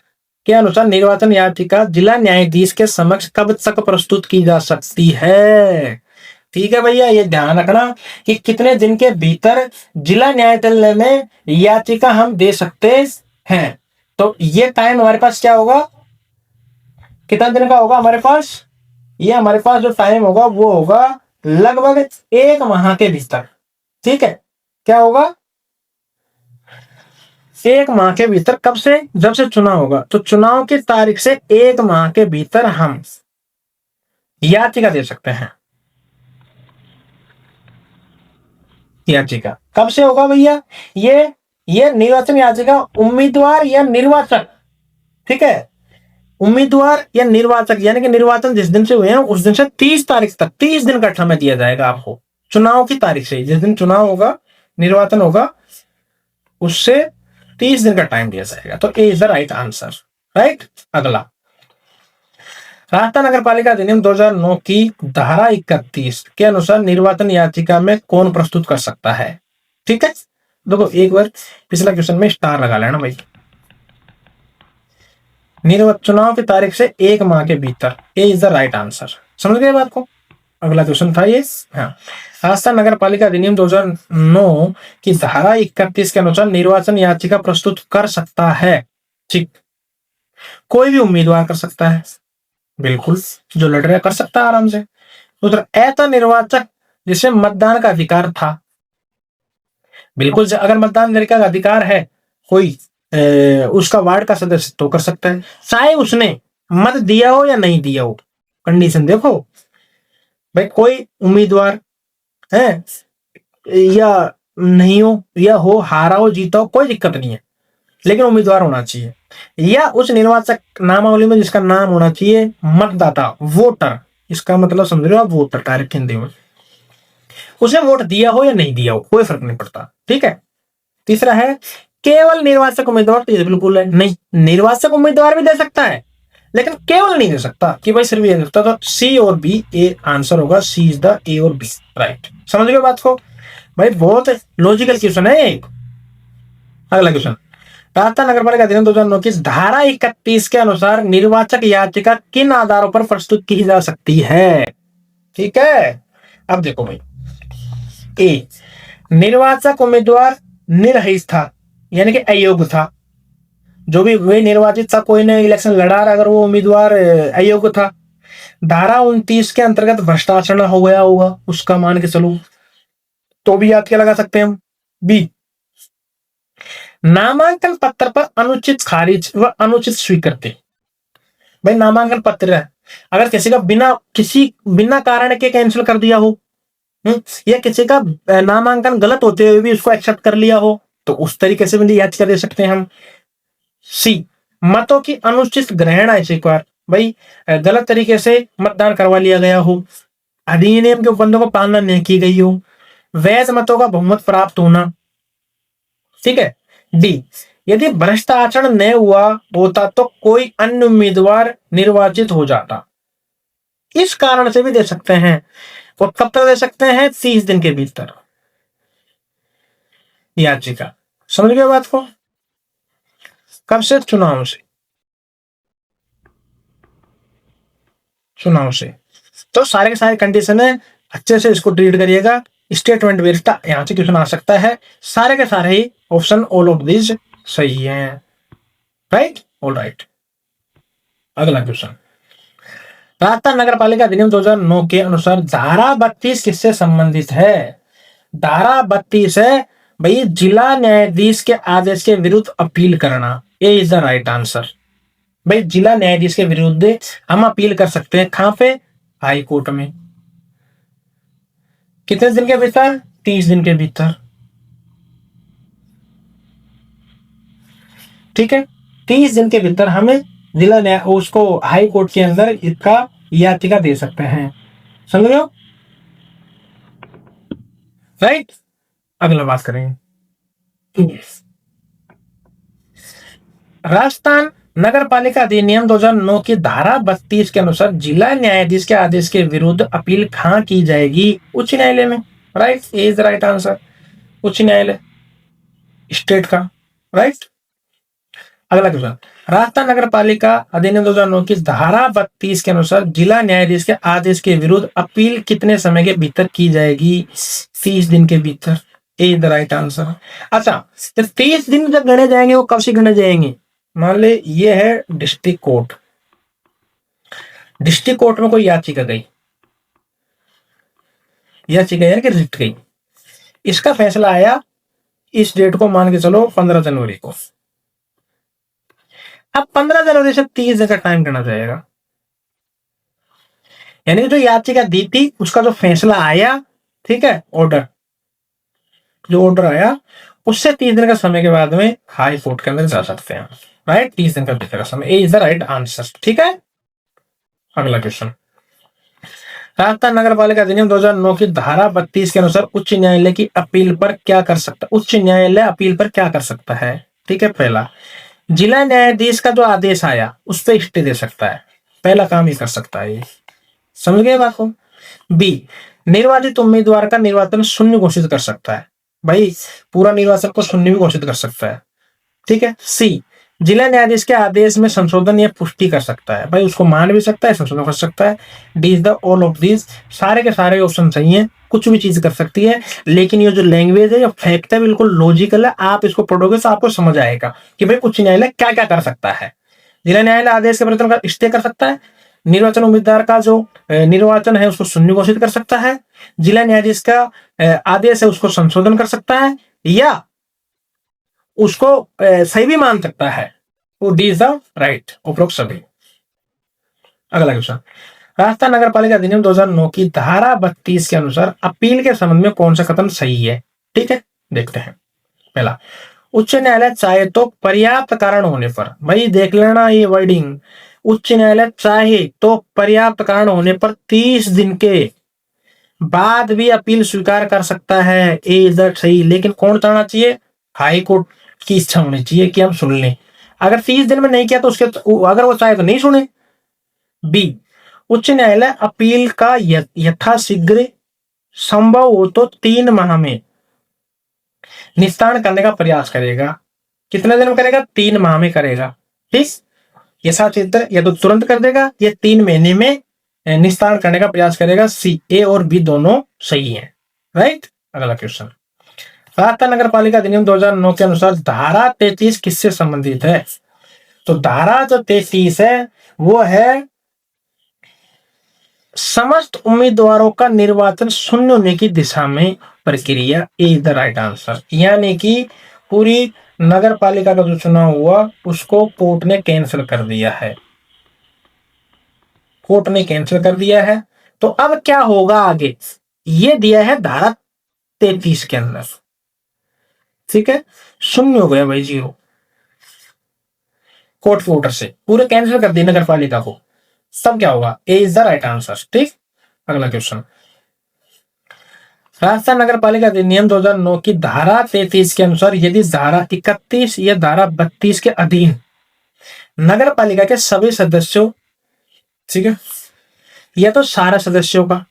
के अनुसार निर्वाचन याचिका जिला न्यायाधीश के समक्ष कब तक प्रस्तुत की जा सकती है? ठीक है भैया, ये ध्यान रखना कि कितने दिन के भीतर जिला न्यायालय में याचिका हम दे सकते हैं। तो ये टाइम हमारे पास क्या होगा, कितना दिन का होगा हमारे पास? ये हमारे पास जो टाइम होगा वो होगा लगभग 1 माह के भीतर। ठीक है, क्या होगा? 1 माह के भीतर। कब से? जब से चुनाव होगा। तो चुनाव की तारीख से 1 माह के भीतर हम याचिका दे सकते हैं। याचिका कब से होगा भैया? ये निर्वाचन याचिका उम्मीदवार या निर्वाचक, ठीक है, उम्मीदवार या निर्वाचक यानी कि निर्वाचन जिस दिन से हुए हैं उस दिन से 30 तारीख तक, 30 दिन का समय दिया जाएगा आपको। चुनाव की तारीख से, जिस दिन चुनाव होगा, निर्वाचन होगा, उससे 30 दिन का टाइम दिया जाएगा। तो A is the right answer. Right. अगला, राजस्थान नगर पालिका अधिनियम 2009 की धारा 31 के अनुसार निर्वाचन याचिका में कौन प्रस्तुत कर सकता है? ठीक है, देखो एक बार पिछला क्वेश्चन में स्टार लगा लेना भाई। चुनाव की तारीख से 1 माह के भीतर, ए इज द राइट आंसर। समझ गए बात को? अगला क्वेश्चन था ये। हाँ, राजस्थान नगर पालिका अधिनियम 2009 की धारा 31 के अनुसार निर्वाचन याचिका प्रस्तुत कर सकता है। ठीक, कोई भी उम्मीदवार कर सकता है, बिल्कुल, जो लड़ रहा कर सकता है आराम से। दूसरा, ऐसा निर्वाचक जिसे मतदान का अधिकार था, बिल्कुल, अगर मतदान का अधिकार है कोई उसका वार्ड का सदस्य तो कर सकता है, चाहे उसने मत दिया हो या नहीं दिया हो। कंडीशन देखो भाई, कोई उम्मीदवार है या नहीं हो, या हो हारा हो जीता हो, कोई दिक्कत नहीं है, लेकिन उम्मीदवार होना चाहिए। या उस निर्वाचक नामावली में जिसका नाम होना चाहिए मतदाता, वोटर, इसका मतलब समझ रहे हो आप, वोटर डायरेक्ट हिंदी में, उसने वोट दिया हो या नहीं दिया हो, कोई फर्क नहीं पड़ता। ठीक है। तीसरा है केवल निर्वाचक उम्मीदवार, तो ये बिल्कुल है नहीं, निर्वाचक उम्मीदवार भी दे सकता है लेकिन केवल नहीं दे सकता कि भाई सिर्फ ये दे सकता। तो सी और बी, ए आंसर होगा, सी इज द ए और बी। राइट, समझ गए बात को भाई? बहुत लॉजिकल क्वेश्चन है एक। अगला क्वेश्चन, राजस्थान नगर पालिका अधिनियम 2009 की धारा 31 के अनुसार निर्वाचक याचिका किन आधारों पर प्रस्तुत की जा सकती है? ठीक है, अब देखो भाई, ए, निर्वाचक उम्मीदवार निर्हित था यानी कि अयोग्य था, जो भी वे निर्वाचित था, कोई ने इलेक्शन लड़ा, अगर वो उम्मीदवार अयोग्य था, धारा 29 के अंतर्गत भ्रष्टाचार हो गया होगा उसका, मान के चलो, तो भी याद क्या लगा सकते हैं हम। बी, नामांकन पत्र पर अनुचित खारिज व अनुचित स्वीकृति। भाई नामांकन पत्र है, अगर किसी का बिना कारण के कैंसिल कर दिया हो, या किसी का नामांकन गलत होते हुए भी उसको एक्सेप्ट कर लिया हो, तो उस तरीके से भी याचिका दे सकते हैं हम। सी, मतों की अनुचित ग्रहण है स्वीकार, भाई गलत तरीके से मतदान करवा लिया गया हो, अधिनियम के उपबंधों को पालना नहीं की गई हो, वैध मतों का बहुमत प्राप्त होना। ठीक है। डी, यदि भ्रष्टाचार न हुआ होता तो कोई अन्य उम्मीदवार निर्वाचित हो जाता। इस कारण से भी दे सकते हैं। और कब तक दे सकते हैं? 30 दिन के भीतर याचिका। समझ गए बात को? कब से? चुनाव से। चुनाव से। तो सारे के सारे कंडीशन है, अच्छे से इसको ट्रीट करिएगा। स्टेटमेंट बेस्ड यहां से क्वेश्चन आ सकता है। सारे के सारे ही ऑप्शन, ऑल ऑफ दिस सही है। Right, all right. अगला क्वेश्चन, राजस्थान नगर पालिका अधिनियम 2009 के अनुसार धारा 32 किससे संबंधित है? धारा 32 है भाई जिला न्यायाधीश के आदेश के विरुद्ध अपील करना। ए इज द राइट आंसर। भाई जिला न्यायाधीश के विरुद्ध हम अपील कर सकते हैं, कहां पे? हाई कोर्ट में। कितने दिन के भीतर? 30 दिन के भीतर। ठीक है, 30 दिन के भीतर हमें जिला न्याय उसको हाई कोर्ट के अंदर इसका याचिका दे सकते हैं। समझ रहे हो? राइट। अगला बात करेंगे, राजस्थान नगर पालिका अधिनियम 2009 की धारा 32 के अनुसार जिला न्यायाधीश के आदेश के विरुद्ध अपील कहां की जाएगी? उच्च न्यायालय में। राइट, इज राइट आंसर, उच्च न्यायालय। स्टेट का, राइट। अगला क्वेश्चन, राजस्थान नगर पालिका अधिनियम 2009 की धारा 32 के अनुसार जिला न्यायाधीश के आदेश के विरुद्ध अपील कितने समय के भीतर की जाएगी? 30 दिन के भीतर। ए द राइट आंसर। अच्छा, तो 30 दिन जब गणे जाएंगे वो कब से गणे जाएंगे? मान ले ये है डिस्ट्रिक्ट कोर्ट, डिस्ट्रिक्ट कोर्ट में कोई याचिका गई, याचिका यानी कि रिट गई, इसका फैसला आया इस डेट को, मान के चलो 15 जनवरी को। अब 15 जनवरी से 30 दिन का टाइम करना जाएगा, यानी जो याचिका दी थी उसका जो फैसला आया, ठीक है, ऑर्डर, जो ऑर्डर आया उससे 30 दिन का समय के बाद में हाई कोर्ट के अंदर जा सकते हैं, राइट। 30 दिन का भीतर का समय, ए इज द राइट आंसर, ठीक है। अगला क्वेश्चन, राजस्थान नगर पालिका अधिनियम 2009 की धारा 32 के अनुसार उच्च न्यायालय की अपील पर क्या कर सकता है? उच्च न्यायालय अपील पर क्या कर सकता है? ठीक है, पहला, जिला न्यायाधीश का जो आदेश आया उस पर स्टे दे सकता है, पहला काम ही कर सकता है ये, समझ गए बात को। बी, निर्वाचित उम्मीदवार का निर्वाचन शून्य घोषित कर सकता है, भाई पूरा निर्वाचन को शून्य भी घोषित कर सकता है, ठीक है। सी, जिला न्यायाधीश के आदेश में संशोधन या पुष्टि कर सकता है, भाई उसको मान भी सकता है, संशोधन कर सकता है। D is the all of this, सारे के सारे ऑप्शन सही हैं, कुछ भी चीज कर सकती है, लेकिन ये जो लैंग्वेज है, जो फैक्ट है, बिल्कुल लॉजिकल है। आप इसको पढ़ोगे तो आपको समझ आएगा कि भाई उच्च न्यायालय क्या क्या कर सकता है। जिला न्यायालय आदेश के परिवर्तन का स्टे कर सकता है, निर्वाचन उम्मीदवार का जो निर्वाचन है उसको शून्य घोषित कर सकता है, जिला न्यायाधीश का आदेश है उसको संशोधन कर सकता है, या उसको सही भी मान सकता है। वो डी इज द राइट, उपरोक्त सभी। अगला क्वेश्चन, राजस्थान नगर पालिका अधिनियम 2009 की धारा 32 के अनुसार अपील के संबंध में कौन सा कथन सही है? ठीक है, देखते हैं। पहला, उच्च न्यायालय चाहे तो पर्याप्त कारण होने पर, भाई देख लेना ये वर्डिंग, उच्च न्यायालय चाहे तो पर्याप्त कारण होने पर 30 दिन के बाद भी अपील स्वीकार कर सकता है, ए इज द सही। लेकिन कौन चाहना चाहिए? हाई कोर्ट की इच्छा होनी चाहिए कि हम सुन लें। अगर 30 दिन में नहीं किया तो उसके, अगर वो चाहे तो नहीं सुने। बी, उच्च न्यायालय अपील का यथाशीघ्र संभव हो तो 3 माह में निस्तारण करने का प्रयास करेगा। कितने दिन में करेगा? 3 माह में करेगा, ठीक। यथाशीघ्र या तो तुरंत कर देगा या 3 महीने में निस्तारण करने का प्रयास करेगा। सी, ए और बी दोनों सही है, राइट। अगला क्वेश्चन, राजस्थान नगर पालिका अधिनियम 2009 के अनुसार धारा 33 किससे संबंधित है? तो धारा जो 33 है वो है समस्त उम्मीदवारों का निर्वाचन शून्य होने की दिशा में प्रक्रिया, इज द राइट आंसर। यानी कि पूरी नगर पालिका का जो चुनाव हुआ उसको कोर्ट ने कैंसिल कर दिया है, कोर्ट ने कैंसिल कर दिया है। तो अब क्या होगा आगे, ये दिया है धारा 33 के अंदर, ठीक है। शून्य हो गया भाई, 0, कोर्ट के ऑर्डर से पूरे कैंसिल कर दिया नगर पालिका को, सब क्या होगा? ए इज द राइट आंसर, ठीक। अगला क्वेश्चन, राजस्थान नगर पालिका अधिनियम 2009 की धारा 33 के अनुसार यदि धारा 31 या धारा 32 के अधीन नगर पालिका के सभी सदस्यों, ठीक है, या तो सारे सदस्यों का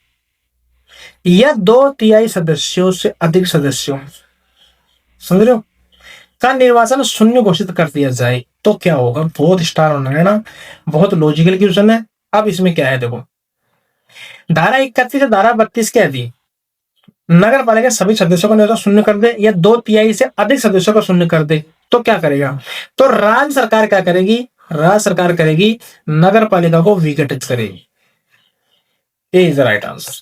या 2/3 सदस्यों से अधिक सदस्यों, समझ रहे हो, का निर्वाचन शून्य घोषित कर दिया जाए तो क्या होगा? बहुत स्टार होना है ना, बहुत लॉजिकल क्वेश्चन है। अब इसमें क्या है देखो, धारा 31 से धारा 32 के अधीन नगर पालिका सभी सदस्यों का निर्वाचन शून्य कर दे या 2/3 से अधिक सदस्यों का शून्य कर दे तो क्या करेगा? तो राज्य सरकार क्या करेगी? राज्य सरकार करेगी, नगर पालिका को विघटित करेगी। ए इज द राइट आंसर।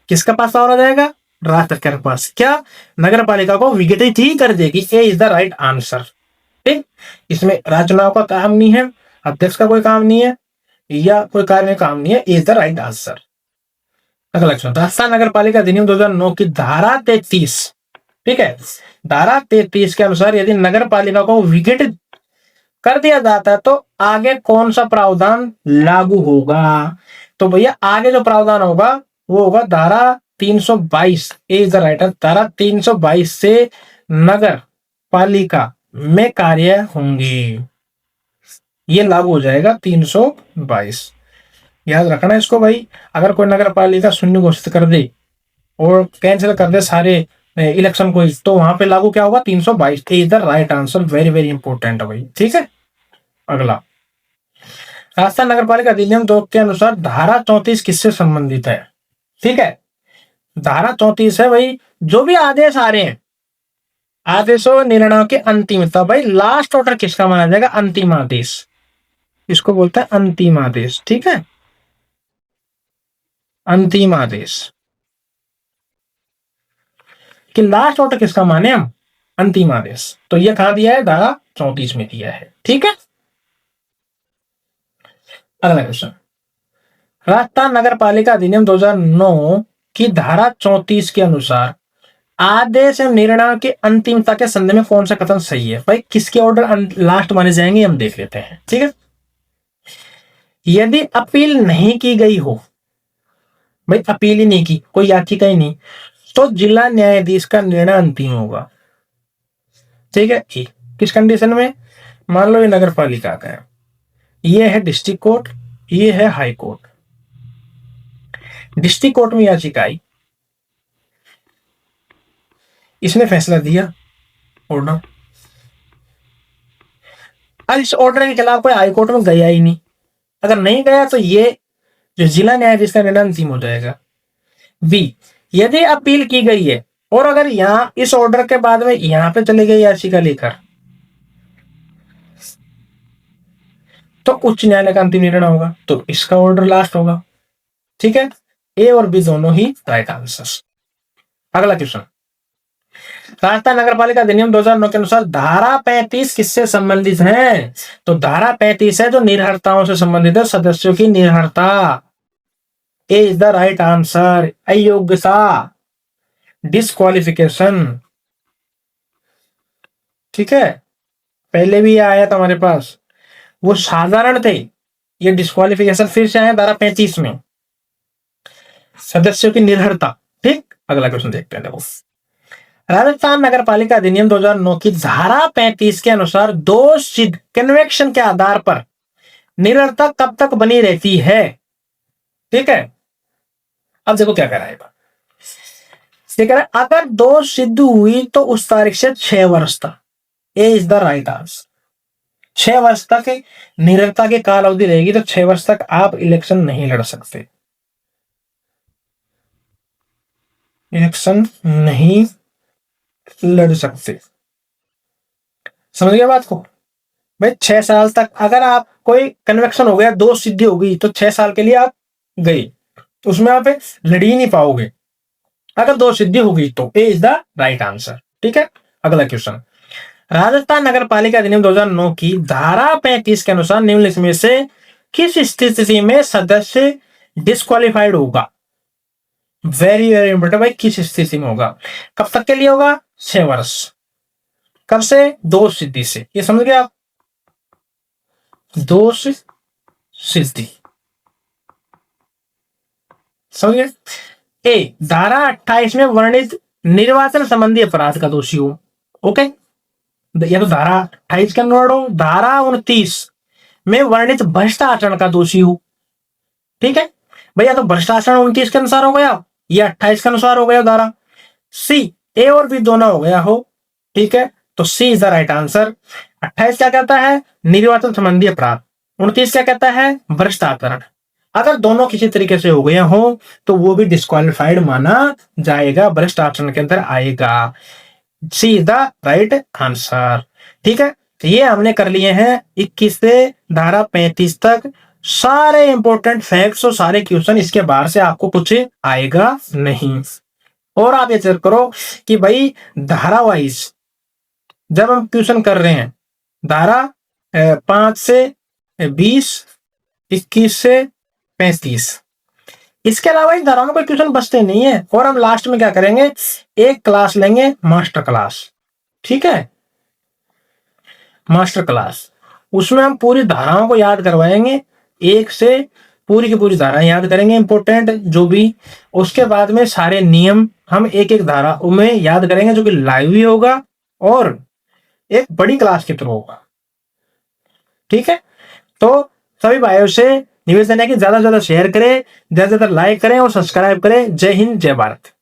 किसका पास पावर आ जाएगा? राज्य सरकार के पास। क्या? नगर पालिका को विघटित ही कर देगी। ए इज द राइट आंसर, ठीक। इसमें राज्य चुनाव का काम नहीं है, अध्यक्ष का कोई काम नहीं है, या कोई कार्य में काम नहीं है। A is the right answer. अगला क्वेश्चन, राजस्थान नगर पालिका अधिनियम 2009 की धारा 33, ठीक है, धारा 33 के अनुसार यदि नगर पालिका को विघटित कर दिया जाता है तो आगे कौन सा प्रावधान लागू होगा? तो भैया आगे जो प्रावधान होगा वो होगा धारा 322। ए इज द राइट आंसर। धारा 322 से नगर पालिका में कार्य होंगे, ये लागू हो जाएगा 322। याद रखना इसको भाई। अगर कोई नगर पालिका शून्य घोषित कर दे और कैंसिल कर दे सारे इलेक्शन को, तो वहां पे लागू क्या होगा, 322 is the right answer. Very very important है भाई, ठीक है। अगला, राजस्थान नगर पालिका अधिनियम 2 के अनुसार धारा 34 किससे संबंधित है? ठीक है, धारा 34 है भाई, जो भी आदेश आ रहे हैं, आदेशों निर्णयों की अंतिमता, भाई लास्ट ऑर्डर किसका माना जाएगा? अंतिम आदेश, इसको बोलते हैं अंतिम आदेश, ठीक है, अंतिम आदेश। कि लास्ट ऑर्डर किसका माने हम? अंतिम आदेश। तो ये कहां दिया है? धारा 34 में दिया है, ठीक है। अगला क्वेश्चन, राजस्थान नगर पालिका अधिनियम 2009 की धारा 34 के अनुसार आदेश एवं निर्णय की अंतिमता के संदर्भ में कौन सा कथन सही है? भाई किसके ऑर्डर लास्ट माने जाएंगे, हम देख लेते हैं, ठीक है। यदि अपील नहीं की गई हो, भाई अपील ही नहीं की, कोई याचिका ही नहीं, तो जिला न्यायाधीश का निर्णय अंतिम होगा, ठीक है। किस कंडीशन में? मान लो ये नगर पालिका का है, ये है डिस्ट्रिक्ट कोर्ट, ये है हाई कोर्ट। डिस्ट्रिक्ट कोर्ट में याचिका आई, इसने फैसला दिया, ऑर्डर, अब इस ऑर्डर के खिलाफ कोई हाई कोर्ट में गया ही नहीं, अगर नहीं गया तो ये जो जिला न्यायाधीश का निर्णय अंतिम हो जाएगा। बी, यदि अपील की गई है और अगर यहां इस ऑर्डर के बाद में यहां पे चले गए याचिका लेकर, तो उच्च न्यायालय का अंतिम निर्णय होगा, तो इसका ऑर्डर लास्ट होगा, ठीक है। ए और बी दोनों ही राइट आंसर। अगला क्वेश्चन, राजस्थान नगर पालिका अधिनियम 2009 के अनुसार धारा 35 किससे संबंधित है? तो धारा 35 है जो निर्हरताओं से संबंधित है, सदस्यों की निर्हरता। ए इज द राइट आंसर। अयोग्यता, डिस्क्वालिफिकेशन, ठीक है, पहले भी आया था हमारे पास, वो साधारण थे, ये डिस्क्वालिफिकेशन फिर से आया धारा 35 में, सदस्यों की निर्भरता, ठीक। अगला क्वेश्चन देखते हैं, देखो, राजस्थान नगर पालिका अधिनियम 2009 की धारा 35 के अनुसार दोष सिद्ध कन्वेक्शन के आधार पर निर्भरता कब तक बनी रहती है? ठीक है, अब देखो क्या कह रहा है, अगर दोष सिद्ध हुई तो उस तारीख से 6 वर्ष तक। ए इज द राइट आंसर। 6 वर्ष तक निरंतरता की काल अवधि रहेगी, तो 6 वर्ष तक आप इलेक्शन नहीं लड़ सकते, इलेक्शन नहीं लड़ सकते, समझ गए बात को? भाई 6 साल तक अगर आप कोई कन्वेक्शन हो गया, दोष सिद्धि हो गई, तो 6 साल के लिए आप गए, उसमें आप लड़ ही नहीं पाओगे अगर दोष सिद्धि हो गई तो। A is the right answer, ठीक है। अगला क्वेश्चन, राजस्थान नगर पालिका अधिनियम 2009 की धारा 35 के अनुसार निम्नलिखित में से किस स्थिति में सदस्य डिस्क्वालिफाइड होगा? वेरी वेरी इंपॉर्टेंट भाई, किस स्थिति में होगा, कब तक के लिए होगा? 6 वर्ष। कब से? दोष सिद्धि से, ये समझ गए आप, दोष सिद्धि, समझ गए। ए, धारा 28 में वर्णित निर्वाचन संबंधी अपराध का दोषी हो, ओके, या तो धारा 28 के अनुसार हो, धारा 29 में वर्णित भ्रष्ट आचरण का दोषी हो, ठीक है भैया, तो भ्रष्ट आचरण 29 के अनुसार हो गया, या 28 के अनुसार हो गया धारा। सी, ए और बी दोनों हो गया हो, ठीक है, तो सी इज द राइट आंसर। 28 क्या कहता है? निर्वाचन संबंधी अपराध। 29 क्या कहता है? भ्रष्ट आचरण। अगर दोनों किसी तरीके से हो गए हो तो वो भी डिस्क्वालिफाइड माना जाएगा, भ्रष्ट आचरण के अंदर आएगा। सी इज द राइट आंसर, ठीक है। तो ये हमने कर लिए हैं 21 से धारा 35 तक सारे इंपॉर्टेंट फैक्ट्स और सारे क्वेश्चन, इसके बाहर से आपको कुछ आएगा नहीं। और आप ये चेक करो कि भाई धारा वाइज जब हम क्वेश्चन कर रहे हैं, धारा 5 से 20, 21 से 35, इसके अलावा इन धाराओं में कोई क्वेश्चन बचते नहीं है। और हम लास्ट में क्या करेंगे, एक क्लास लेंगे, मास्टर क्लास, ठीक है, मास्टर क्लास, उसमें हम पूरी धाराओं को याद करवाएंगे, एक से पूरी की पूरी धाराएं याद करेंगे इंपॉर्टेंट जो भी, उसके बाद में सारे नियम हम एक एक धारा में याद करेंगे, जो कि लाइव भी होगा और एक बड़ी क्लास के थ्रू होगा, ठीक है। तो सभी भाइयों से निवेदन है कि ज्यादा से ज्यादा शेयर करें, ज्यादा से ज्यादा लाइक करें और सब्सक्राइब करें। जय हिंद, जय भारत।